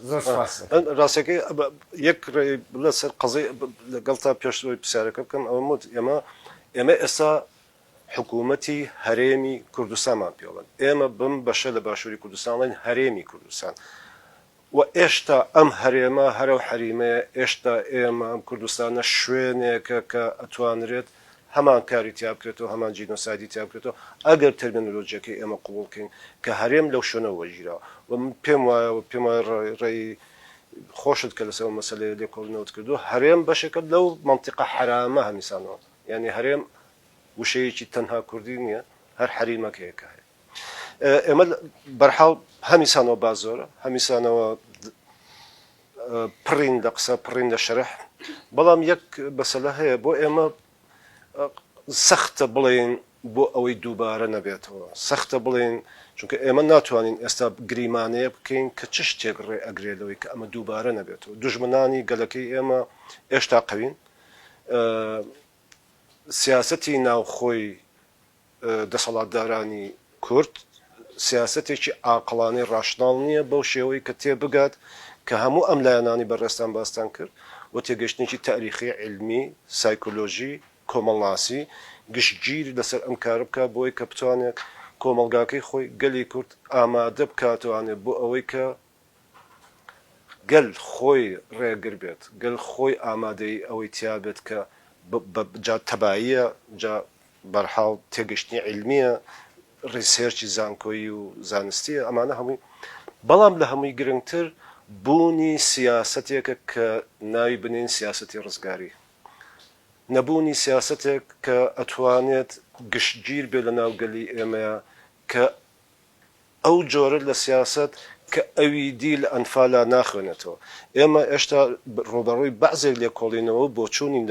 زۆر ڕاستەکەی یەک لەسەر قەزەی لەگەڵ تا پێشەوەی پرسیارەکە بکەم ئەوە ئێمە ئێستا حکوومەتی هەرێمی کوردستانمان پێڵن ئێمە بم بەشە لە باشووری کوردستانڵین هەرێمی کوردستان و ئێشتا ئەم هەرێمە هەرە و حەریمەیە ئێشتا ئێمە ئەم کوردستانە شوێنێکە کە ئەتوانرێت هەمان کاری تیا بکرێتەوە هەمان جینۆسایدی تیا بکرێتەوە ئەگەر تەرمینۆلۆجیەکەی ئێمە قوبوڵ بکەین کە هەرێم لەو شوێنەوە ژیراوە و پێم وایە ڕێی خۆشت کە لەسەر مەسەلەیە لێکۆڵینەوەت کردو هەرێم بەشێکە لەو منتیقە حرامە هەمیسانەوە یعنی هەرێم وشەیەکی تەنها کوردی نییە هەر حەریمەکەیەکە هەیە ئێمە بەرحاڵ هەمیسانەوە بازۆرە هەمیسانەوە پڕین لە قسە پڕین لە شەرح بەڵام یەک بەسەلە هەیە بۆ ئێمە سەختە بڵێن بۆ ئەوەی دووبارە نەبێتەوە سەختە بڵێن چونکە ئێمە ناتوانین ئێستا گریمانەیە بکەین کە چ شتێک ڕێ ئەگرێتەوەی کە ئەمە دووبارە نەبێتەوە دوژمنانی گەلەکەی ئێمە ئێشتا قەوین سیاسەتی ناوخۆی دەسەڵاتدارانی کورد سیاسەتێکی عاقڵانەی ڕاشناڵ نییە بەو شێوەی کە تێبگات کە هەموو ئەم لایەنانی بەڕێستان باستان کرد و تێگەشتێکی تاریخی علمی سایکۆلۆژی کۆمەڵناسی گشتگیر لەسەر ئەم کار بکە بۆی کە بتوانێت کۆمەلگاکەی خۆی گەلی کورد ئامادە بکاتوانێت بۆ ئەوەی کە گەل خۆی ڕێگر بێت گەل خۆی ئامادەی ئەوەی تیابێت کە جا تەباییە جا بەرحاڵ تێگەشتنی علمیە ڕیسێرچی زانکۆیی و زانستیە ئەمانە هەمووی بەڵام لە هەمووی گرنگتر بوونی سیاسەتێکە کە ناوی بنین سیاسەتی ڕزگاری نەبوونی سیاسەتێک کە ئەتوانێت گشتگیر بێ لە ناوگەلی ئێمەیە کە ئەو جۆرە لە سیاست کە ئەوی دی لە ئەنفالا ناخوێنێتەوە ئێمە ئێشتا ڕۆبەڕۆی بەعزێک لێ کۆڵینەوە بۆ چوونین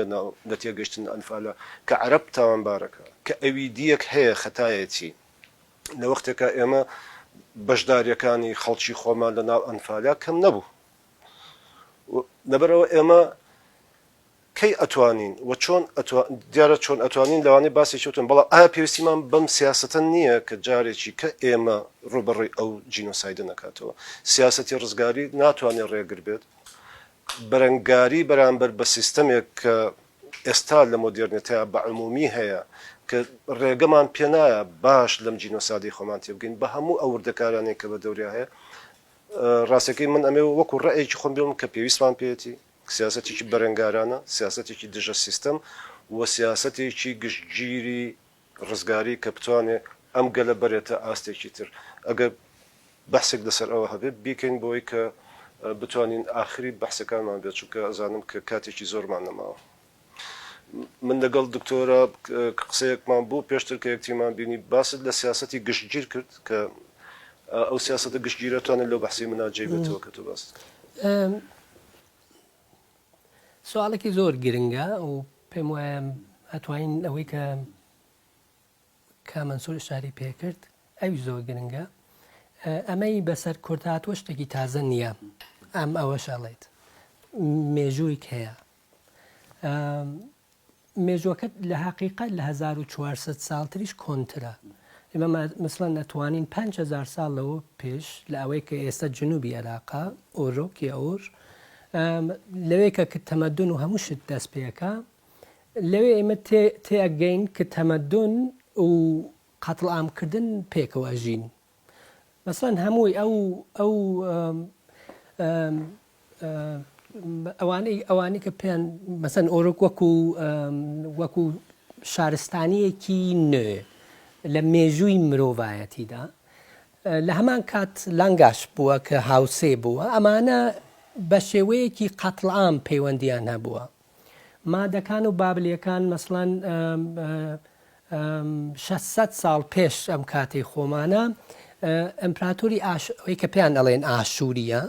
لە تێگەشتن ئەنفالا کە عەرەب تاوانبارەکە کە ئەوی دیەک هەیە خەتایەتی لە وەختێکە ئێمە بەشداریەکانی خەڵکی خۆمان لە ناو ئەنفالیا کەم نەبوو لەبەرەوە ئێمە کەی ئەتوانین و چۆن دیارە چۆن ئەتوانین لەوانەیە باسی چوتن بەڵام ئایا پێویستیمان بەم سیاسەتە نییە کە جارێکی کە ئێمە ڕوبەڕووی ئەو جینۆسایدە نەکاتەوە سیاسەتی ڕزگاری ناتوانێت ڕێگر بێت بەرەنگاری بەرامبەر بە سیستەمێک کە ئێستا لە مۆدرنیتەیە بە عمومی هەیە کە ڕێگەمان پێ نایە باش لەم جینۆسادی خۆمان تێبگەین بە هەموو ئەو وردەکارانێک کە بە دەوریا هەیە ڕاستەکەی من ئەمێ وەکو ڕێیەکی خۆم بێڵم کە پێویستمان پێێتی سیاسەتێکی بەرەنگارانە سیاسەتێکی دژە سیستەم و سیاسەتێکی گشتگیری ڕزگاری کە بتوانێت ئەم گەلە بەرێتە ئاستێکی تر ئەگەر بەحسێک لەسەر ئەوە هەبێت بیکەین بۆی کە بتوانین ئاخری بەحسەکانمان بێت چونکە ئەزانم کە کاتێکی زۆرمان نەماوە من لەگەڵ دکتۆرە قسەیەکمان بوو پێشتر کە یەکتیمان بینی باست لە سیاسەتی گشتگیر کرد کە ئەو سیاسەتە گشتگیرەتوانێت لەو بەحسی مناجێ بێتەوە کە تۆ باست سوالێکی زۆر گرنگە و پێم وایە ئەتوانین ئەوەی کە مەنسوور شاری پێکرد ئەوی زۆر گرنگە ئەمەی بەسەر کورد هاتووە شتێکی تازە نییە ئەم ئەوە شەڵێت مێژوویک هەیە مێژوەکەت لە حقیقت لە 1400 ساڵتریش کۆنترە ئێمە مثلەن نەتوانین 5000 ساڵ لەوە پێش لە ئەوەی کە ئێستا جنوبی عێراقا ئۆرۆکی ئەوڕ لەوەیکە کە تەمەدون و هەموو شت دەست پێەکە لەوێ ئێمە تێگەین کە تەمەدون و قەتڵ ئامکردن پێکەوە ژین مەسەڵەن هەمووی ئەو ئەوانەی کە پێیان مەسەن ئۆرۆک وەکو شارستانیەکی نوێ لە مێژووی مرۆڤایەتیدا لە هەمان کات لانگاش بووە کە هاوسێ بووە ئەمانە بە شێوەیەکی قەتڵعام پەیوەندیان هەبووە مادەکان و بابلیەکان مەسڵەن 600 ساڵ پێش ئەم کاتەی خۆمانە ئەمپراتۆری ئەوەی کە پێیان ئەڵێن ئاشووریە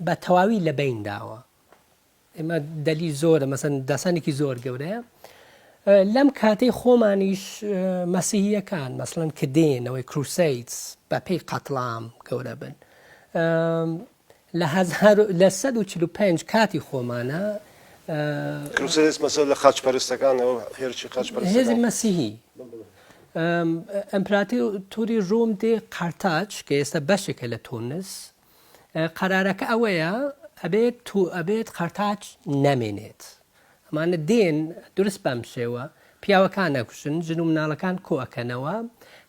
بە تەواوی لەبەین داوە ئێمە دەلی زۆرە مەسەن دەسەنێکی زۆر گەورەیە لەم کاتەی خۆمانیش مەسیحیەکان مەسڵەن کە دێنەوەی کروسەیدز بە پێی قەتڵام گەورە بن لە 145 کاتی خۆمانە لە خاچپەرستەکانەوە هێرشی خاچپەرست هێزی مەسیحی ئەمپراتۆری ڕۆم دێ قەرتاج کە ئێستا بەشێکە لە تونس قەرارەکە ئەوەیە ئەبێت قەرتاج نەمێنێت ئەمانە دێن درست بەم شێوە پیاوەکان نەکوشن ژن و مناڵەکان کۆەکەنەوە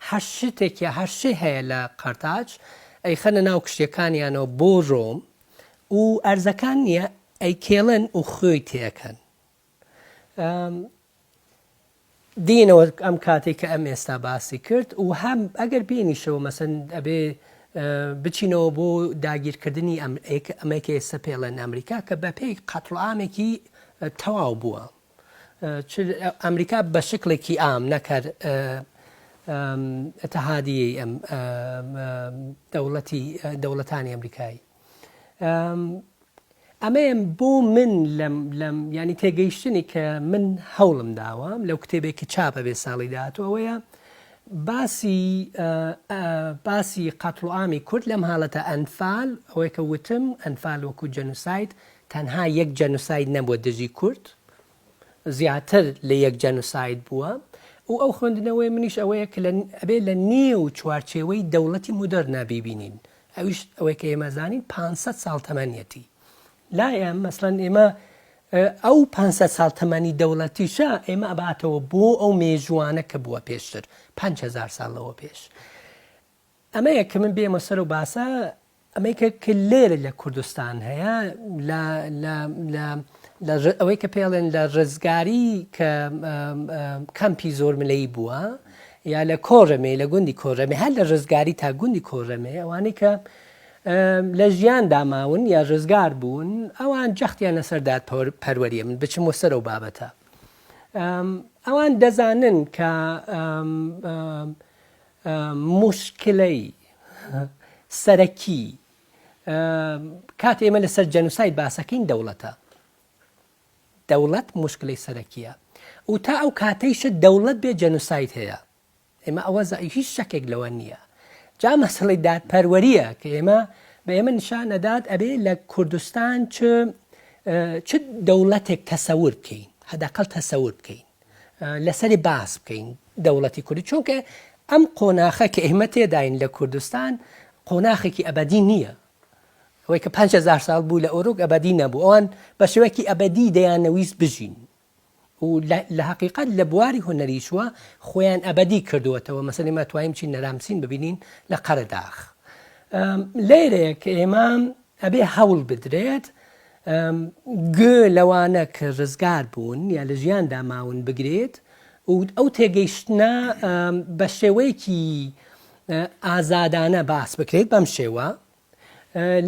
هەر شتێکی هەر شێ هەیە لە قەرتاج ئەیخەنە ناو کشتەکانیانەوە بۆ ڕۆم و ئەرزەکان نییە ئەیکێڵن و خۆی تێەکەن دینەوە ئەم کاتێک کە ئەم ئێستا باسی کرد و هەم ئەگەر بینیشەوە مەسەن ئەبێ بچینەوە بۆ داگیرکردنی ئەمریکا ئێستا پێڵێن ئەمریکا کە بەپێی قەتڵعامێکی تەواو بووە ئەمریکا بە شکلێکی ئام نەکرد اتحادیە دەوڵەتانی ئەمریکایی ئەمەیە بۆ من لەم ینی تێگەیشتنی کە من هەوڵم داوە لەو کتێبێکی چاپە بێ ساڵی داهاتوەوەیە باسی قەتڵ و ئامی کورد لەم حاڵەتە ئەنفال ئەوەی کە وتم ئەنفال وەکو جەنوساید تەنها یەک جەنوساید نەبووە دژی کورد زیاتر لە یەک جەنوساید بووە و ئەو خوێندنەوەی منیش ئەوەیە کە ئەبێ لە نێو چوارچێوەی دەوڵەتی مودەرنا بیبینین ئەویش ئەوەی کە ئێمە زانین 500 ساڵ تەمەنیەتی لایە مەسڵەن ئێمە ئەو 500 ساڵ تەمەنی دەوڵەتیشە ئێمە ئەباتەوە بۆ ئەو مێژوانە کە بووە پێشتر 5,000 ساڵەوە پێش ئەمەیە کە من بێمە سەر و باسە ئەمەیکە کە لێرە لە کوردستان هەیە ئەوەی کە پێڵێن لە ڕزگاری کە کەمپی زۆر ملەی بووە یا لە کۆڕەمێ لە گوندی کۆڕەمێ هەر لە ڕزگاری تا گوندی کۆڕەمێ ئەوانەی کە لە ژیان داماون یا ڕزگار بوون ئەوان جەختیان لەسەردات پەروەریە من بچم سەر و بابەتە ئەوان دەزانن کە موشکلەی سەرەکی کات ئێمە لەسەر جەنوساید باسەکەین دەوڵەت موشکلەی سەرەکیە و تا ئەو کاتەیشە دەوڵەت بێ جەنوساید هەیە ئێمە ئەوە هیچ شەکێک لەوە نییە جا مەسەڵەی دادپەروەریە کە ئێمە بە ئێمە نیشانەدات ئەبێ لە کوردستان چ دەوڵەتێک تەسەور بکەین هەداقل تەسەور بکەین لەسەری باس بکەین دەوڵەتی کوردی چونکە ئەم قۆناخە کە ئێمە تێداین لە کوردستان قۆناخێکی ئەبەدی نییە ئەوەی کە 5,000 ساڵ بوو لە ئۆروگ ئەبەدی نەبوو ئەوان بە شێوەیەکی ئەبەدی دەیانەویست بژین و لە حقیقت لە بواری هوەنەریشوە خۆیان ئەبەدی کردووەتەوە مەسەڵی مەتوانین چین نەرامسین ببینین لە قەرەداخ لێرەیە کە ئێمە ئەبێ هەوڵ بدرێت گوێ لەوانە کە ڕزگار بوون یا لە ژیان داماون بگرێت و ئەو تێگەیشتنە بە شێوەیەکی ئازادانە باس بکرێت بەم شێوە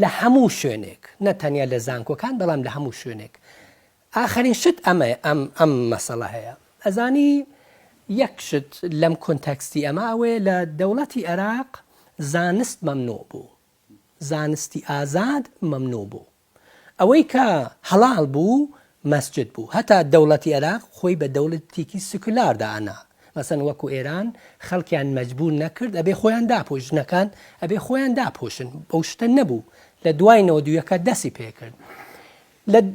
لە هەموو شوێنێک نەتەنیا لە زانکۆکان بەڵام لە هەموو شوێنێک ئاخرین شت ئەم مەسەڵە هەیە ئەزانی یەک شت لەم کۆنتەکستی ئەمە ئەوەیە لە دەوڵەتی عێراق زانست مەمنوع بوو زانستی ئازاد مەمنوع بوو ئەوەی کە هەڵاڵ بوو مەسجد بوو هەتا دەوڵەتی عێراق خۆی بە دەوڵەتێکی سکولار دانا مەسەن وەکو ئێران خەڵکیان مەجبور نەکرد ئەبێ خۆیان داپۆشنەکان ئەبێ خۆیان داپۆشن بەو شتە نەبوو لە دوای نەوەدوویەکە دەستی پێکرد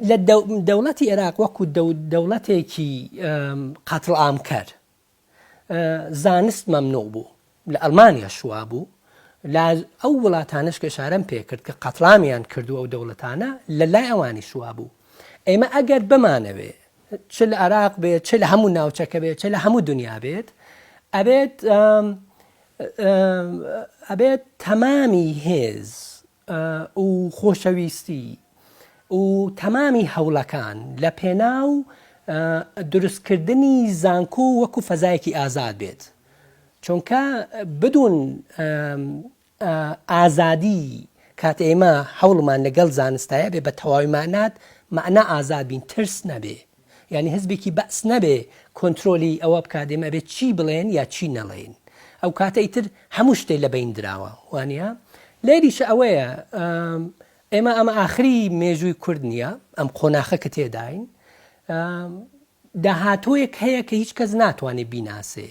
لە دەوڵەتی عێراق وەکو دەوڵەتێکی قەتڵ ئامکەر زانست مەمنوع بوو لە ئەڵمانیا شوا بوو ئەو وڵاتانش کە شارەم پێکرد کە قەتڵامیان کردو ئەو دەوڵەتانە لە لای ئەوانی شوا بوو ئێمە ئەگەر بمانەوێ چ لە عێراق بێت چ لە هەموو ناوچەکە بێت چ لە هەموو دنیا بێت ئەبێت تەمامی هێز و خۆشەویستی و تەمامی هەوڵەکان لە پێناو دروستکردنی زانکۆ وەکو فەزایەکی ئازاد بێت چونکە بدون ئازادی کات ئێمە هەوڵمان لەگەڵ زانستایە بێ بە تەواویمانات مەعنا ئازاد بین ترس نەبێ یعنی هەزبێکی بەس نەبێ کۆنتترۆلی ئەوە بکات ئێمە بێت چی بڵێن یا چی نەڵێن ئەو کاتە ئیتر هەموو شتێک لە بین درراوە وانە لێریشە ئەوەیە ئێمە ئەمە ئاخری مێژووی کورد نییە ئەم قۆناخە کە تێداین داهاتوویەک هەیە کە هیچ کەس ناتوانێت بیناسێ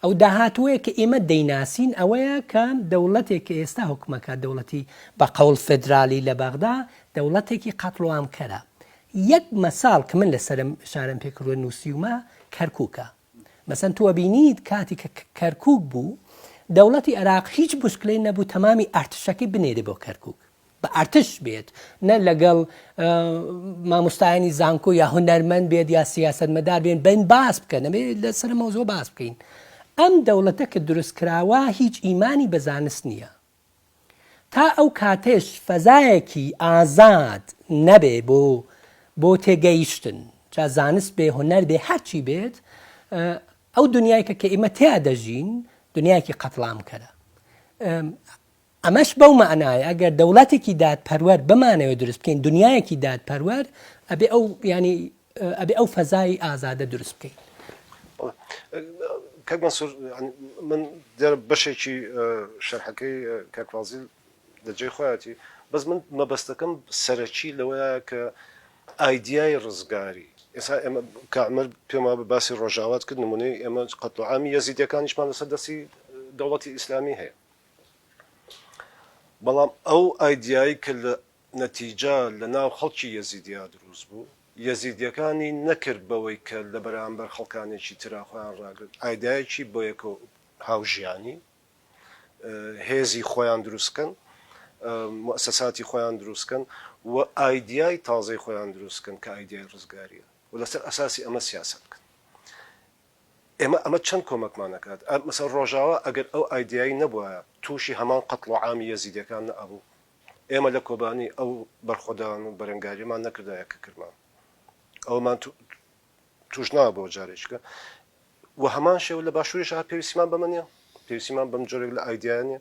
ئەو داهاتوویە کە ئێمە دەیناسین ئەوەیە کە دەوڵەتێک کە ئێستا حکومەکە دەوڵەتی بە قەول فدرالی لە بەغدا دەوڵەتێکی قەتڵ و ئامکەرە یەک مەساڵ کە من لەسەرم شارەم پێکردووە نووسیومە کەرکووکە مەسەن تۆ بینیت کاتی کە کەرکووک بوو دەوڵەتی عێراق هیچ مشکلەی نەبوو تەمامی ئارتشەکەی بنێرێ بۆ کەرکووک بە ئارتش بێت نە لەگەڵ مامۆستایانی زانکۆ یا هونەرمەند بێت یا سیاسەتمەدار بێن بین باس بکەن ئەمێ لەسەر مەوزوع باس بکەین ئەم دەوڵەتە کە دروستکراوە هیچ ئیمانی بە زانست نییە تا ئەو کاتێش فەزایەکی ئازاد نەبێ بۆ تێگەیشتن جا زانست بێ هونەر بێ هەرچی بێت ئەو دنیایکە کە ئێمە تیا دەژین دنیایکی قەتڵام کەرە ئەمەش بەو معنایە ئەگەر دەوڵەتێکی دادپەروەر بمانەوە دروست بکەین دنیایەکی دادپەروەر ئەبێ ئەو ینی ئەبێ ئەو فەزای ئازادە دروست بکەین کاک مەنسوور من دیارە بەشێکی شەرحەکەی کاک فازیل دەجێ خۆیەتی بەس من مەبەستەکەم سەرەکی لەوەیە کە ئایدیای ڕزگاری ئێستا ئێمە کامەر پێما بە باسی ڕۆژاوات کرد نمونەی ئێمە قەتڵعامی یەزیدیەکانیشمان لەسەر دەستی دەوڵەتی ئیسلامی هەیە بەڵام ئەو ئایدیایی کە لە نەتیجە لە ناو خەڵکی یەزیدیا دروست بوو یەزیدیەکانی نەکرد بەوەی کە لە بەرامبەر خەڵکانێکی تراخۆیان ڕاگرت ئایدایەکی بۆ یەکە هاوژیانی هێزی خۆیان دروستکەن مؤسساتی خۆیان دروستکەن و ئایدیای تازەی خۆیان دروستکەن کە ئایدیای ڕزگاریە و لەسەر ئەساسی ئەمە سیاست بکەن ئێمە ئەمە چەند کۆمەکمان نەکات مەسەر ڕۆژاوە ئەگەر ئەو ئایدیایی نەبووە تووشی هەمان قەتڵ و عامی یەزیدیەکان نەبوو ئێمە لە کۆبانی ئەو بەرخۆدان و بەرەنگاریمان نەکردایە کە کردمان ئەومان توش ناوە بۆ جارێککە و هەمان شێو لە باشووریش پێویستیمان بەمە نیە پێویستیمان بەم جۆرێک لە ئایدیانە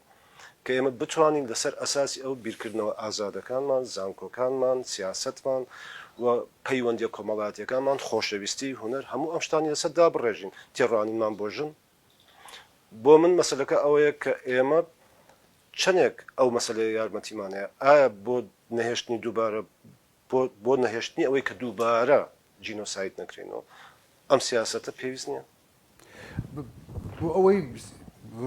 کە ئێمە بتوانین لەسەر ئەساسی ئەو بیرکردنەوە ئازادەکانمان زانکۆکانمان سیاستمان و پەیوەندی کۆمەڵاتیەکانمان خۆشەویستی هوەر هەموو ئەم شتانی لەسەر دابڕێژین تێڕوانینمان بۆ ژن بۆ من مەسلەکە ئەوەیە کە ئێمە چەندێک ئەو مەسلەیە یارمەتیمانەیە ئایا بۆ نەهێشتنی دووبارە بۆ نەهێشتنی ئەوەی کە دووبارە جینۆسایت نەکرێنەوە ئەم سیاسەتە پێویست نییە بۆ ئەوەی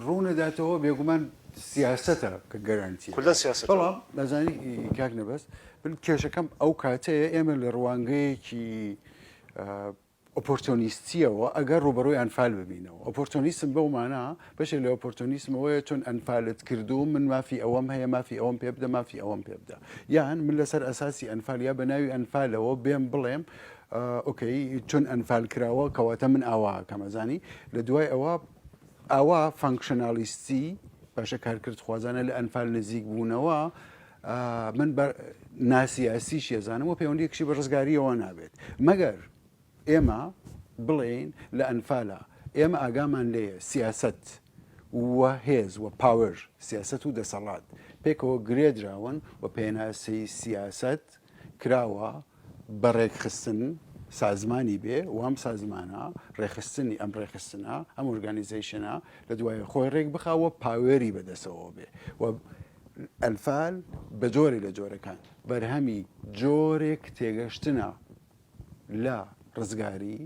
ڕوونەداتەوە بێگومان سیاستە کە گەرانتی کولە سیاست بەڵام نازانی کاک نەبەست بن کێشەکەم ئەو کاتەیە ئێمە لە ڕوانگەیەکی ئۆپۆرتۆنیستیەوە ئەگەر ڕوبەڕۆی ئەنفال ببینەوە ئۆپۆرتۆنیسم بەومانە بەشێک لە ئۆپۆرتۆنیسمەوەیە چۆن ئەنفالت کردو من مافی ئەوەم هەیە مافی ئەوەم پێ بدە مافی ئەوەم پێ بدە یان من لەسەر ئەساسی ئەنفالیا بە ناوی ئەنفالەوە بێم بڵێم ئۆکەی چۆن ئەنفال کراوە کەواتە من ئاوا کەمەزانی لە دوای ئەوە ئاوا فانکشنالیستی باشە کارکرد خوازانە لە ئەنفال نزیک بوونەوە من ناسیاسیش ێزانم و پەیوەندیەکشی بە ڕزگاریەوە نابێت مەگەر ئێمە بڵێن لە ئەنفالە ئێمە ئاگامان لێیە سیاست وە هێز وە پاور سیاست و دەسەڵات پێکەوە گرێدراون و پێناسی سیاست کراوە بە ڕێکخستن سازمانی بێ و ئەم سازمانە ڕێخستنی ئەم ڕێخستنە ئەم ئۆرگانیزیشنە لە دوایە خۆی ڕێک بخاوە پاوێری بەدەسەوە بێ و ئەنفال بە جۆری لە جۆرەکان بەرهەمی جۆرێک تێگەشتنە لە ڕزگاری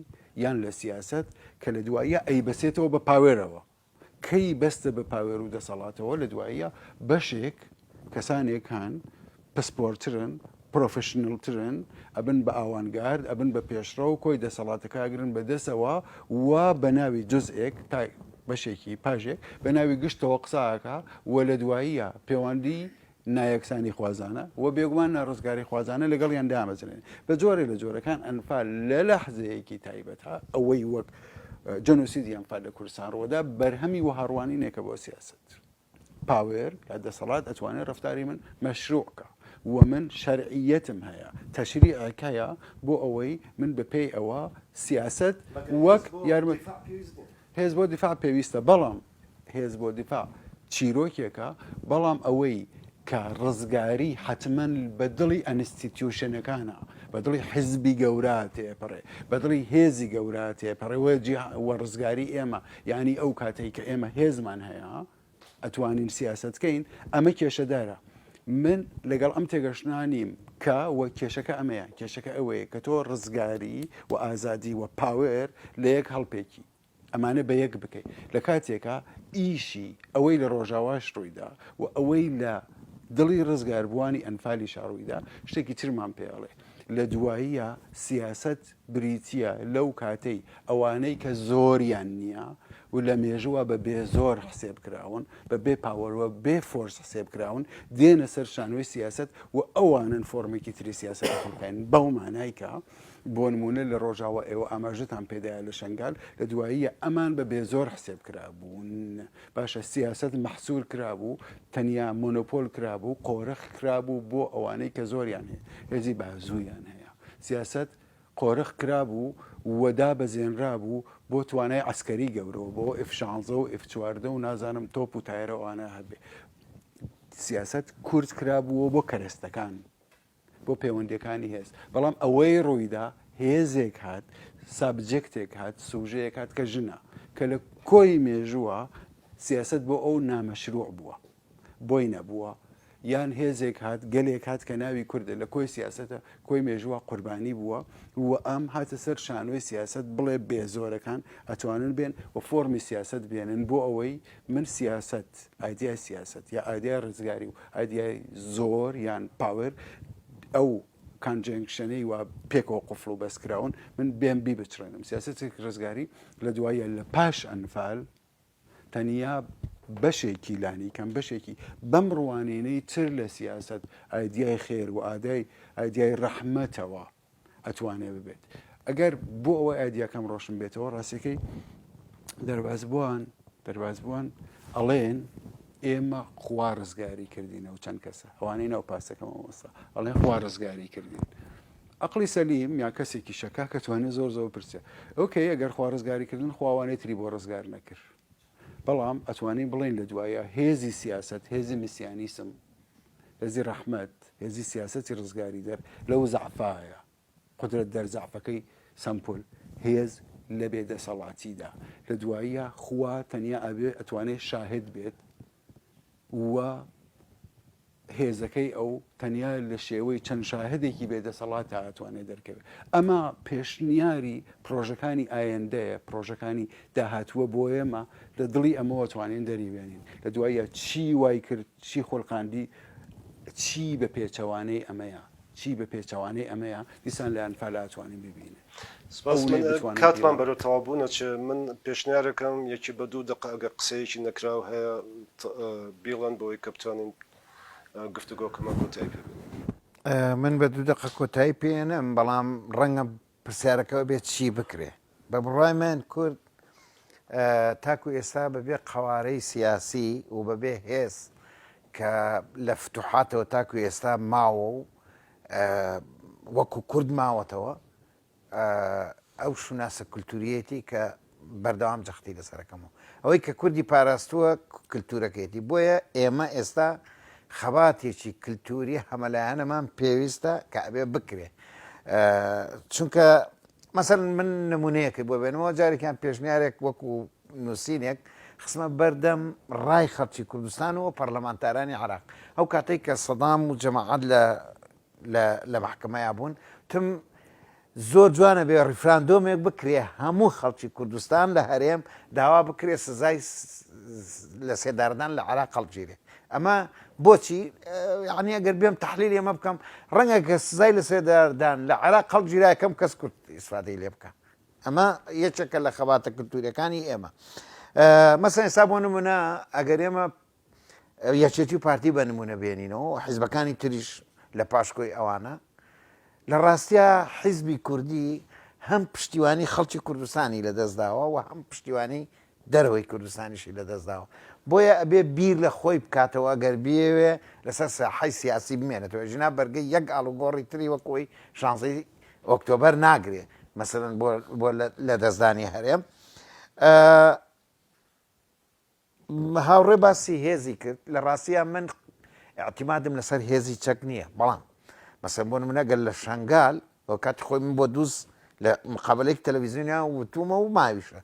یان لە سیاست کە لە دواییە ئەی بەسێتەوە بە پاوێرەوە کەی بەستە بە پاوێر و دەسەڵاتەوە لە دواییە بەشێک کەسانێک هەن پسپۆرترن پرۆفشنلترن ئەبن بە ئاوانگارد ئەبن بە پێشڕە و کۆی دەسەڵاتەکەگرن بەدەستەوە و بە ناوی جزئێک تا بەشێکی پاژێک بە ناوی گشتەوە قساکە و لە دواییە پەیوەندی نایەکسانی خوازانە و بێگومان ناڕزگاری خوازانە لەگەڵیان دامەزرێن بە جۆرێ لە جۆرەکان ئەنفال لە لەحزەیەکی تایبەتە ئەوەی وەک جەنۆسیدی ئەنفال لە کوردستان ڕۆدا بەرهەمی و هەڕوانینێکە بۆ سیاست پاوێر کە دەسەڵات ئەتوانێت ڕفتاری من مەشروعکە ومن شرعیەتم هەیە تەشریعەکەیە بۆ ئەوەی من بەپێی ئەوە سیاست وەک یارمە هێز بۆ دیفاع پێویستە بەڵام هێز بۆ دیفاع چیرۆکێکە بەڵام ئەوەی کە ڕزگاری حتمما بە دڵی ئەنستیتیوشنەکانە بە دڵی حزبی گەورە تێپەڕێ بە دڵی هێزی گەورە تێپەڕێ وە ڕزگاری ئێمە یعنی ئەو کاتێک کە ئێمە هێزمان هەیە ئەتوانین سیاستکەین ئەمە کێشەدارە من لەگەڵ ئەم تێگەشتانیم کە وە کێشەکە ئەمەیە کێشەکە ئەوەیە کە تۆ ڕزگاری و ئازادی وە پاوێر لە یەک هەڵپێکی ئەمانە بە یەک بکەیت لە کاتێکە ئیشی ئەوەی لە ڕۆژاواش ڕوویدا و ئەوەی لە دڵی ڕزگاربووانی ئەنفالی شاڕوویدا شتێکی ترمان پێڵێ لە دواییە سیاست بریتە لەو کاتەی ئەوانەی کە زۆریان نییە و لە مێژووە بە بێ زۆر حسێب کراون بە بێ پاوەوە بێ فۆرس حسێب کراون دێنە سەر شانۆی سیاست و ئەوانن فۆرمێکی تری سیاست خڵکین بەو مانایکە بۆ نمونە لە ڕۆژاوە ئێوە ئاماژتان پێدایە لە شنگال لە دواییە ئەمان بە بێ زۆر حسێب کرابوون باشە سیاست مەحسوور کرابوو تەنیا مۆنۆپۆل کرابوو قۆرەخ کرابوو بۆ ئەوانەی کە زۆریان هەیە هێزی بازوویان هەیە سیاست قۆرەخ کرابوو وەدا بەزێنرا بوو بۆ توانای عسکەری گەورەوە بۆ F16 و F14 و نازانم تۆپ و تایرەوانە هەبێ سیاست کورت کرابووە بۆ کەرەستەکان بۆ پەیوەندیەکانی هێز بەڵام ئەوەی ڕوویدا هێزێک هات سابجێکتێک هات سوژەیەک هات کە ژنە کە لە کۆی مێژووە سیاست بۆ ئەو نامەشروع بووە بۆی نەبووە یان هێزێک هات گەلێک هات کە ناوی کوردە لە کۆی سیاسەتە کۆی مێژووە قوربانی بووە و ئەم هاتە سەر شانۆی سیاست بڵێ بێزۆرەکان ئەتوانن بێن و فۆرمی سیاست بێنن بۆ ئەوەی من سیاست ئایدیا سیاست یا ئایدیا ڕزگاری و ئایدیای زۆر یان پاور ئەو کانجنکشنەی و پێکەوە قفڵ و بەسکراون من بێم بی بچڕێنم سیاستێک ڕزگاری لە دوایە لە پاش ئەنفال تەنیا بەشێکی لانی کەم بەشێکی بەم ڕوانینەی تر لە سیاست ئایدیای خێر و ئایدیای ڕەحمەتەوە ئەتوانێ ببێت ئەگەر بۆ ئەوە ئایدیاکەم ڕۆشن بێتەوە ڕاستەکەی دەربازبووان ئەڵێن ئێمە خوا ڕزگاری کردینە و چەند کەسە ئەوانەی ناو پاسەکەمە وەستا ئەڵێن خوا ڕزگاری کردین عقلی سەلیم یا کەسێکی شەکا کە توانێت زۆر زۆر پرسێ ئۆکەی ئەگەر خوا ڕزگاری کردن خواوانەی تری بۆ ڕزگار نەکرد بەڵام ئەتوانین بڵین لە دوایە هێزی سیاست هێزی میسیانیسم هێزی ڕەحمەت هێزی سیاسەتی ڕزگاری دەر لەو زەعفایە قدرت دەرزەعفەکەی سەمپۆل هێز لە بێدەسەڵاتیدا لە دوایە خوا تەنیا ئەبێ ئەتوانێت شاهد بێت و هێزەکەی ئەو تەنیا لە شێوەی چەند شاهدێکی بێدەسەڵات ئەتوانێت دەرکەوێت ئەمە پێشنیاری پرۆژەکانی ئایندەیە پرۆژەکانی داهاتووە بۆ ئێمە لە دڵی ئەمەوە توانین دەریبێنین لە دوایە چی وای کرد چی خۆڵقاندی چی بە پێچەوانەی ئەمەیە چی بە پێچەوانەی ئەمەیە دیسان لە ئەنفال ئەتوانین ببینێ کاتمان بەرەو تەوابوونە چ من پێشنیارەکەم یەکی بە 2 دقە ئەگە قسەیەکی نەکراو هەیە بیڵەن بۆی کە بتوانین گفتوگۆکەمە کۆتایی پێ من بە 2 دقە کۆتایی پێێنم بەڵام ڕەنگە پرسیارەکەەوە بێت چی بکرێ بە بڕای من کورد تاکو ئێستا بەبێ قوارەی سیاسی و بەبێ هێز کە لە فتوحاتەوە تاکو ئێستا ماوە و وەکو کورد ماوەتەوە ئەو شوناسە کولتوریەتی کە بەردەوام جەختی لەسەرەکەمەوە ئەوەی کە کوردی پاراستووە کللتورەکەیەتی بۆیە ئێمە ئێستا خەباتێکی کللتوری هەمەلایەنەمان پێویستە کە ئەبێ بکرێ چونکە مەسەن من نمونەیەکی بۆ بێنەوە جارێکیان پێشنیارێک وەکو نووسینێک خسمە بەردەم ڕای خەڵکی کوردستان و پەرلەمانتارانی عراق ئەو کاتێک کە سەدام و جەماعەت لە محکەمەیە بوون تم زۆر جوانە بێ ڕیفراندۆمێک بکرێ هەموو خەڵکی کوردستان لە هەرێم داوا بکرێ سزای لە سێداردان لە عراق هەڵگیرێ ئەمە بۆچی یعنی ئەگەر بێم تحلیل ئێمە بکەم ڕەنگە کە سزای لە سێداردان لە عراق هەڵگیرا یەکەم کەس کورد ئیسفادەی لێ بکە ئەمە یەکێکە لە خەباتە کللتوریەکانی ئێمە مەسەن ئێستا بۆ نمونە ئەگەر ئێمە یەکێتی و پارتی بە نمونە بێنینەوە حیزبەکانی تریش لە پاشکۆی ئەوانە لە ڕاستیە حیزبی کوردی هەم پشتیوانی خەڵکی کوردستانی لەدەستداوە و هەم پشتیوانی دەرەوەی کوردستانیشی لەدەستداوە بۆیە ئەبێ بیر لە خۆی بکاتەوە گەر بیەوێ لەسەر ساحەی سیاسی بمێنێتەوە ژنا بەرگەی یەک ئاڵوگۆڕی تری وەکۆی 16 ئۆکتۆبەر ناگرێ مەسەرەن بۆ لە دەستدانی هەرێم هاوڕێ باسی هێزی کرد لە ڕاستیە من اعتیمادم لەسەر هێزی چەک نییە بەڵام مەسەن بۆ منەگەر لە شنگال بۆ کاتی خۆی من بۆ دووس لە مقابلێک تەلەڤیزیۆنیا وتومە و ماویشە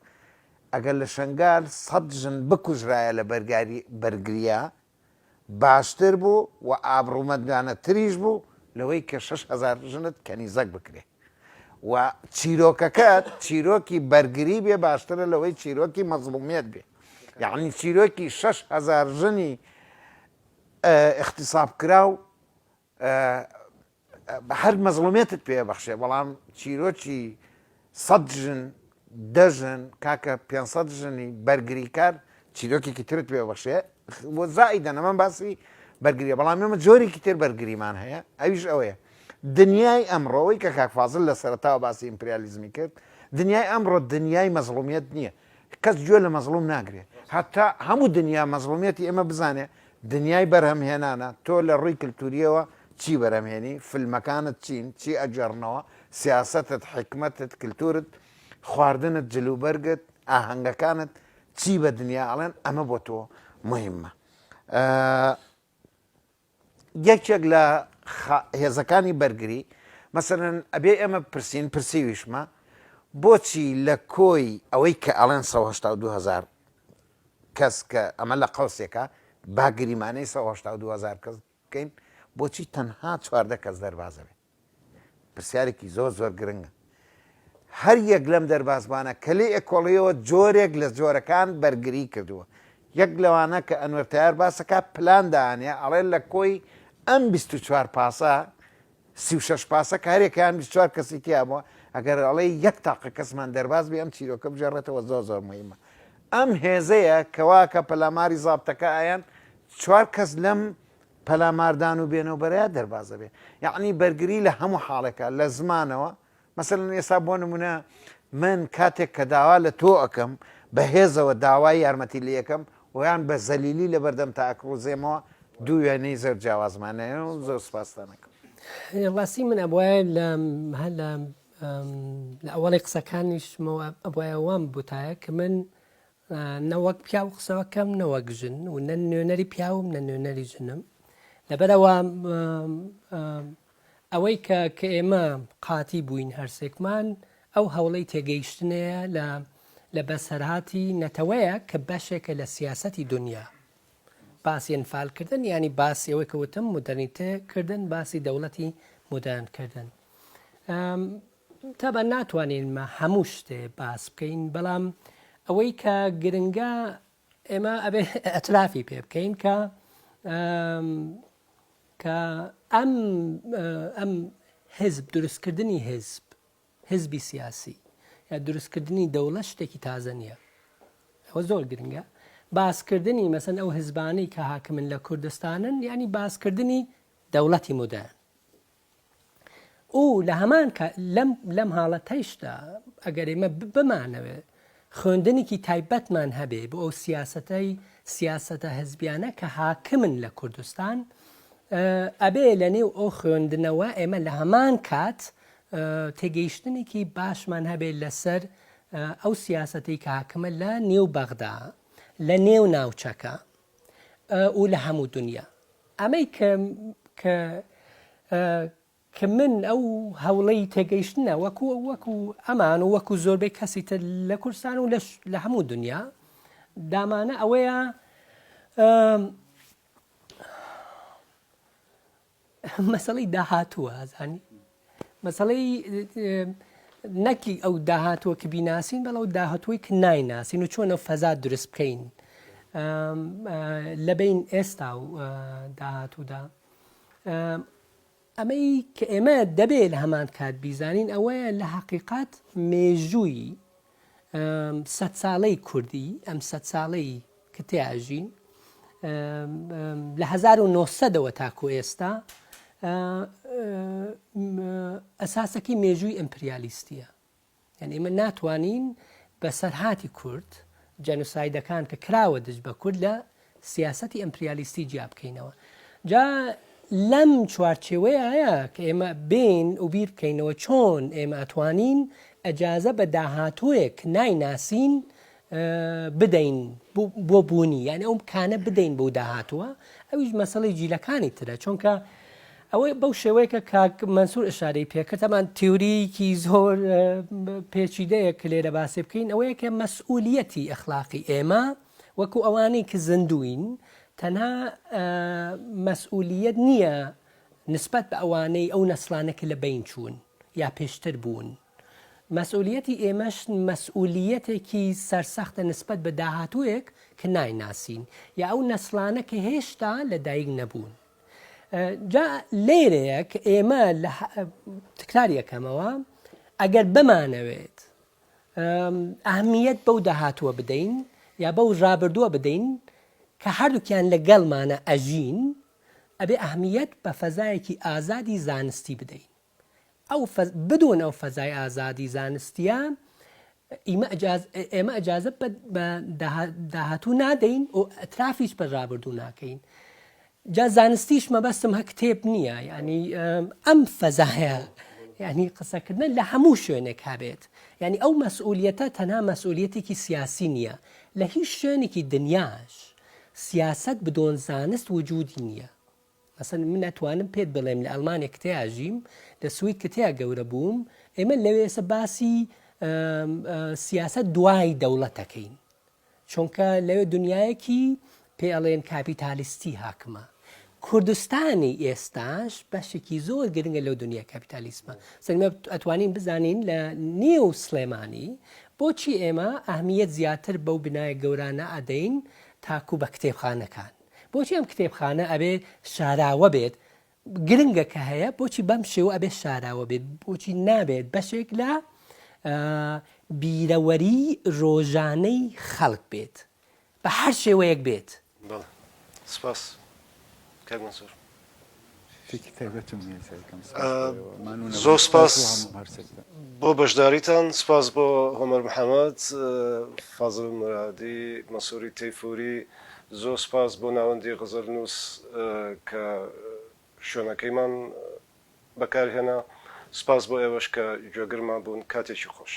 ئەگەر لە شنگال 100 ژن بکوژرایە لە بەرگریە باشتر بوو و ئابڕوومەندانە تریش بوو لەوەی کە 6,000 ژنت کەنیزەک بکرێ و چیرۆکەکەت چیرۆکی بەرگری بێ باشترە لەوەی چیرۆکی مەزڵومیەت بێ یعنی چیرۆکی 6,000 ژنی اختصاب کراو هەر مەزڵومێتت پێ بەخشێ بەڵام چیرۆکی 100 ژن 10 ژن کاکە 500 ژنی بەرگریکار چیرۆکێکی ترت پێ بەخشێ بۆ زائیدە نەمە باسی بەرگریە بەڵام ئێمە جۆرێکی تر بەرگریمان هەیە ئەویش ئەوەیە دنیای ئەمڕۆوەی کە کاکفازل لە سەرەتاوە باسی ئیمپریالیزمی کرد دنیای ئەمڕۆ دنیای مەزڵومیەت نییە کەس گوێ لە مەزڵوم ناگرێت هەتا هەموو دنیا مەزڵومیەتی ئێمە بزانێ دنیای بەرهەمهێنانە تۆ لە ڕووی کللتوریەوە چی بەرهەمهێنی فیلمەکانت چین چی ئەجارنەوە سیاسەتت حکمەتت کللتورت خواردنت جلوبەرگت ئاهەنگەکانت چی بە دنیا ئەڵێن ئەمە بۆ تۆ مهمە یەکێک لە هێزەکانی بەرگری مەسەرەن ئەبێ ئێمە پرسین پرسیویشمە بۆچی لە کۆی ئەوەی کە ئەڵێن 182,000 کەس کە ئەمە لە قەوسێکە باگریمانەی 182,000 کەس بکەین بۆچی تەنها 14 کەس دەربازە بێ پرسیارێکی زۆر گرنگە هەر یەک لەم دەربازبانە کە لێ ئەکۆڵیەوە جۆرێک لە جۆرەکان بەرگری کردووە یەک لەوانە کە ئەنوەر تایار باسەکە پلان داهانێ ئەڵێ لە کۆی ئەم 24 پاسە 36 پاسە کە هەرێکیان 24 کەسی تیابەوە ئەگەر ئەڵێ یەک تاقە کەسمان دەرباز بێ ئەم چیرۆکە بژێڕێتەوە زۆر مهمە ئەم هێزەیە کەواکە پەلاماری زابتەکە ئایان 4 کەس لەم پەلاماردان و بێنەوبەرەیە دەربازە بێ یعنی بەرگری لە هەموو حاڵێکە لە زمانەوە مەسەلەن ئێستا بۆ نمونە من کاتێک کە داوا لە تۆ ئەەکەم بەهێزەوە داوای یارمەتی لە یەکەم ویان بە زەلیلی لە بەردەم تاکڕۆزێمەوە دوو وێنەی زەر جیاوازمانەیە و زۆر سپاسدانەکەم ڕاستی من ئەبواە لە ئەوڵی قسەکانیشمەوە ئەبواە وام بوتایە کە من نەوەک پیا و قسەوەکەم نەوەک ژن و نە نوێنەری پیاوم نە نوێنەری ژنم لەبەرەوە ئەوەی کە ئێمە قاتی بووین هەرسێکمان ئەو هەوڵەی تێگەیشتنەیە لە بەسەرهاتی نەتەوەیە کە بەشێکە لە سیاسەتی دنیا باسی ئەنفالکردن ینی باسی ئەوەی کەوتم مدەرنیتەکردن باسی دەوڵەتی مدەرنکردن تابە ناتوانینمە هەموو شتێ باس بکەین بەڵام ئەوەی کە گرنگە ئێمە ئەبێ ئەتلافی پێ بکەین کە ئەم حزب دروستکردنی حزبی سیاسی یا دروستکردنی دەوڵەت شتێکی تازە نییە ئەوە زۆر گرنگە باسکردنی مەسەن ئەو حزبانەی کە حاکمن لە کوردستانن ینی باسکردنی دەوڵەتی مدەرن و لە هەمان لەم حاڵەتەیشدا ئەگەر ئێمە بمانەوێت خوێندنێکی تایبەتمان هەبێ بۆ ئەو سیاسەتە حزبیانە کە حاکمن لە کوردستان ئەبێ لە نێو ئەو خوێندنەوە ئێمە لە هەمان کات تێگەیشتنێکی باشمان هەبێت لەسەر ئەو سیاسەتی کە حاکمە لە نێو بەغدا لە نێو ناوچەکە و لە هەموو دنیا ئەمەی کە من ئەو هەوڵەی تێگەیشتنە وەکو ئەمان و وەکو زۆربەی کەسی تر لە کوردستان و لە هەموو دنیا دامانە ئەوەیە مەسەڵەی داهاتووە ئازانی مەسەڵەی نەکی ئەو داهاتووە کە بیناسین بەڵەو داهاتووی کە نایناسین و چۆن ئەو فەزا دروست بکەین لە بین ئێستا و داهاتوودا ئەمەی کە ئێمە دەبێت لە هەمان کات بیزانین ئەوەیە لە حەقیقەت مێژووی 100 ساڵەی کوردی ئەم 100 ساڵەی کە تێئاژین لە 1970ەوە تاکو ئێستا ئەساسەکەی مێژووی ئەمپریالیستیە یعنی ئێمە ناتوانین بە سەرهاتی کورد جەنوسایدەکان کە کراوە دژ بە کورد لە سیاسەتی ئەمپریالیستی جیا بکەینەوە جا لەم چوارچێوەیە هەیە کە ئێمە بین و بیر بکەینەوە چۆن ئێمە ئەتوانین ئەجازە بە داهاتوویەک نایناسین بدەین بۆ بوونی یعنی ئەو کانە بدەین بۆ داهاتووە ئەویش مەسەڵی جیلەکانی ترە چونکە ئەوەی بەو شێوەیەکە کاک مەنسوور ئشارەی پێکرد ئەمان تیوریکی زۆر پێچیدەیە کە لێرە باسی بکەین ئەوەیە کە مەسئولیەتی ئەخلاقی ئێمە وەکو ئەوانەی کە زیندوین تەنها مەسئولیەت نییە نسبەت بە ئەوانەی ئەو نەسڵانێکە لە بین چوون یا پێشتر بوون مەسئولیەتی ئێمەش مەسئولیەتێکی سەرسەختە نسبەت بە داهاتوویەک کە نایناسین یا ئەو نەسڵانە کە هێشتا لە دایک نەبوون جا لێرەیە کە ئێمە لە تکرار یەکەمەوە ئەگەر بمانەوێت ئەهمیەت بەو داهاتووە بدەین یا بەو ڕابردووە بدەین کە هەردووکیان لەگەڵمانە ئەژین ئەبێ ئەهمیەت بە فەزایەکی ئازادی زانستی بدەین بدون ئەو فەزای ئازادی زانستیە ئێمە ئەجازە بە داهاتوو نادەین و ئەترافیش بە ڕابردوو ناکەین جا زانستیش مەبەستم هە کتێب نییە ینی ئەم فەزایە ینی قسەکردن لە هەموو شوێنێک هەبێت ینی ئەو مەسئولیەتە تەنها مەسئولیەتێکی سیاسی نییە لە هیچ شوێنێکی دنیاش سیاست بدۆن زانست وجودی نییە مەسەن من نەتوانم پێت بڵێم لە ئەڵمانێک کتێژیم لە سوید کتێ گەورە بووم ئێمە لەوێسە باسی سیاست دوای دەوڵەتەکەین چونکە لەوێ دنیایەکی پێڵێن کاپیتالیستی حاکمە کوردستانی ئێستاش بەشێکی زۆر گرنگە لەو دنیا کاپیتالیسمە سەرمە ئەتوانین بزانین لە نێو سلێمانی بۆچی ئێمە ئەهمیەت زیاتر بەو بنایە گەورانە ئەدەین تاکو بە کتێبخانەکان بۆچی ئەم کتێبخانە ئەبێ شاراوە بێت گرنگە کە هەیە بۆچی بەم شێوە ئەبێ شاراوە بێت بۆچی نابێت بەشێک لە بیرەوەری ڕۆژانەی خەڵک بێت بە هەر شێوەیەک بێت بەڵێ سپاس کاک منسوور شتێکی تایبەتم نییە سەرکەم زۆر سپاس بۆ بەشداریتان سپاس بۆ هۆمەر محەممەد فازڵ مرادی مەسووری تەیفوری زۆر سپاس بۆ ناوەندی غەزەلنووس کە شوێنەکەیمان بەکارهێنا سپاس بۆ ئێوەش کە گوێگرمان بوون کاتێکی خۆش.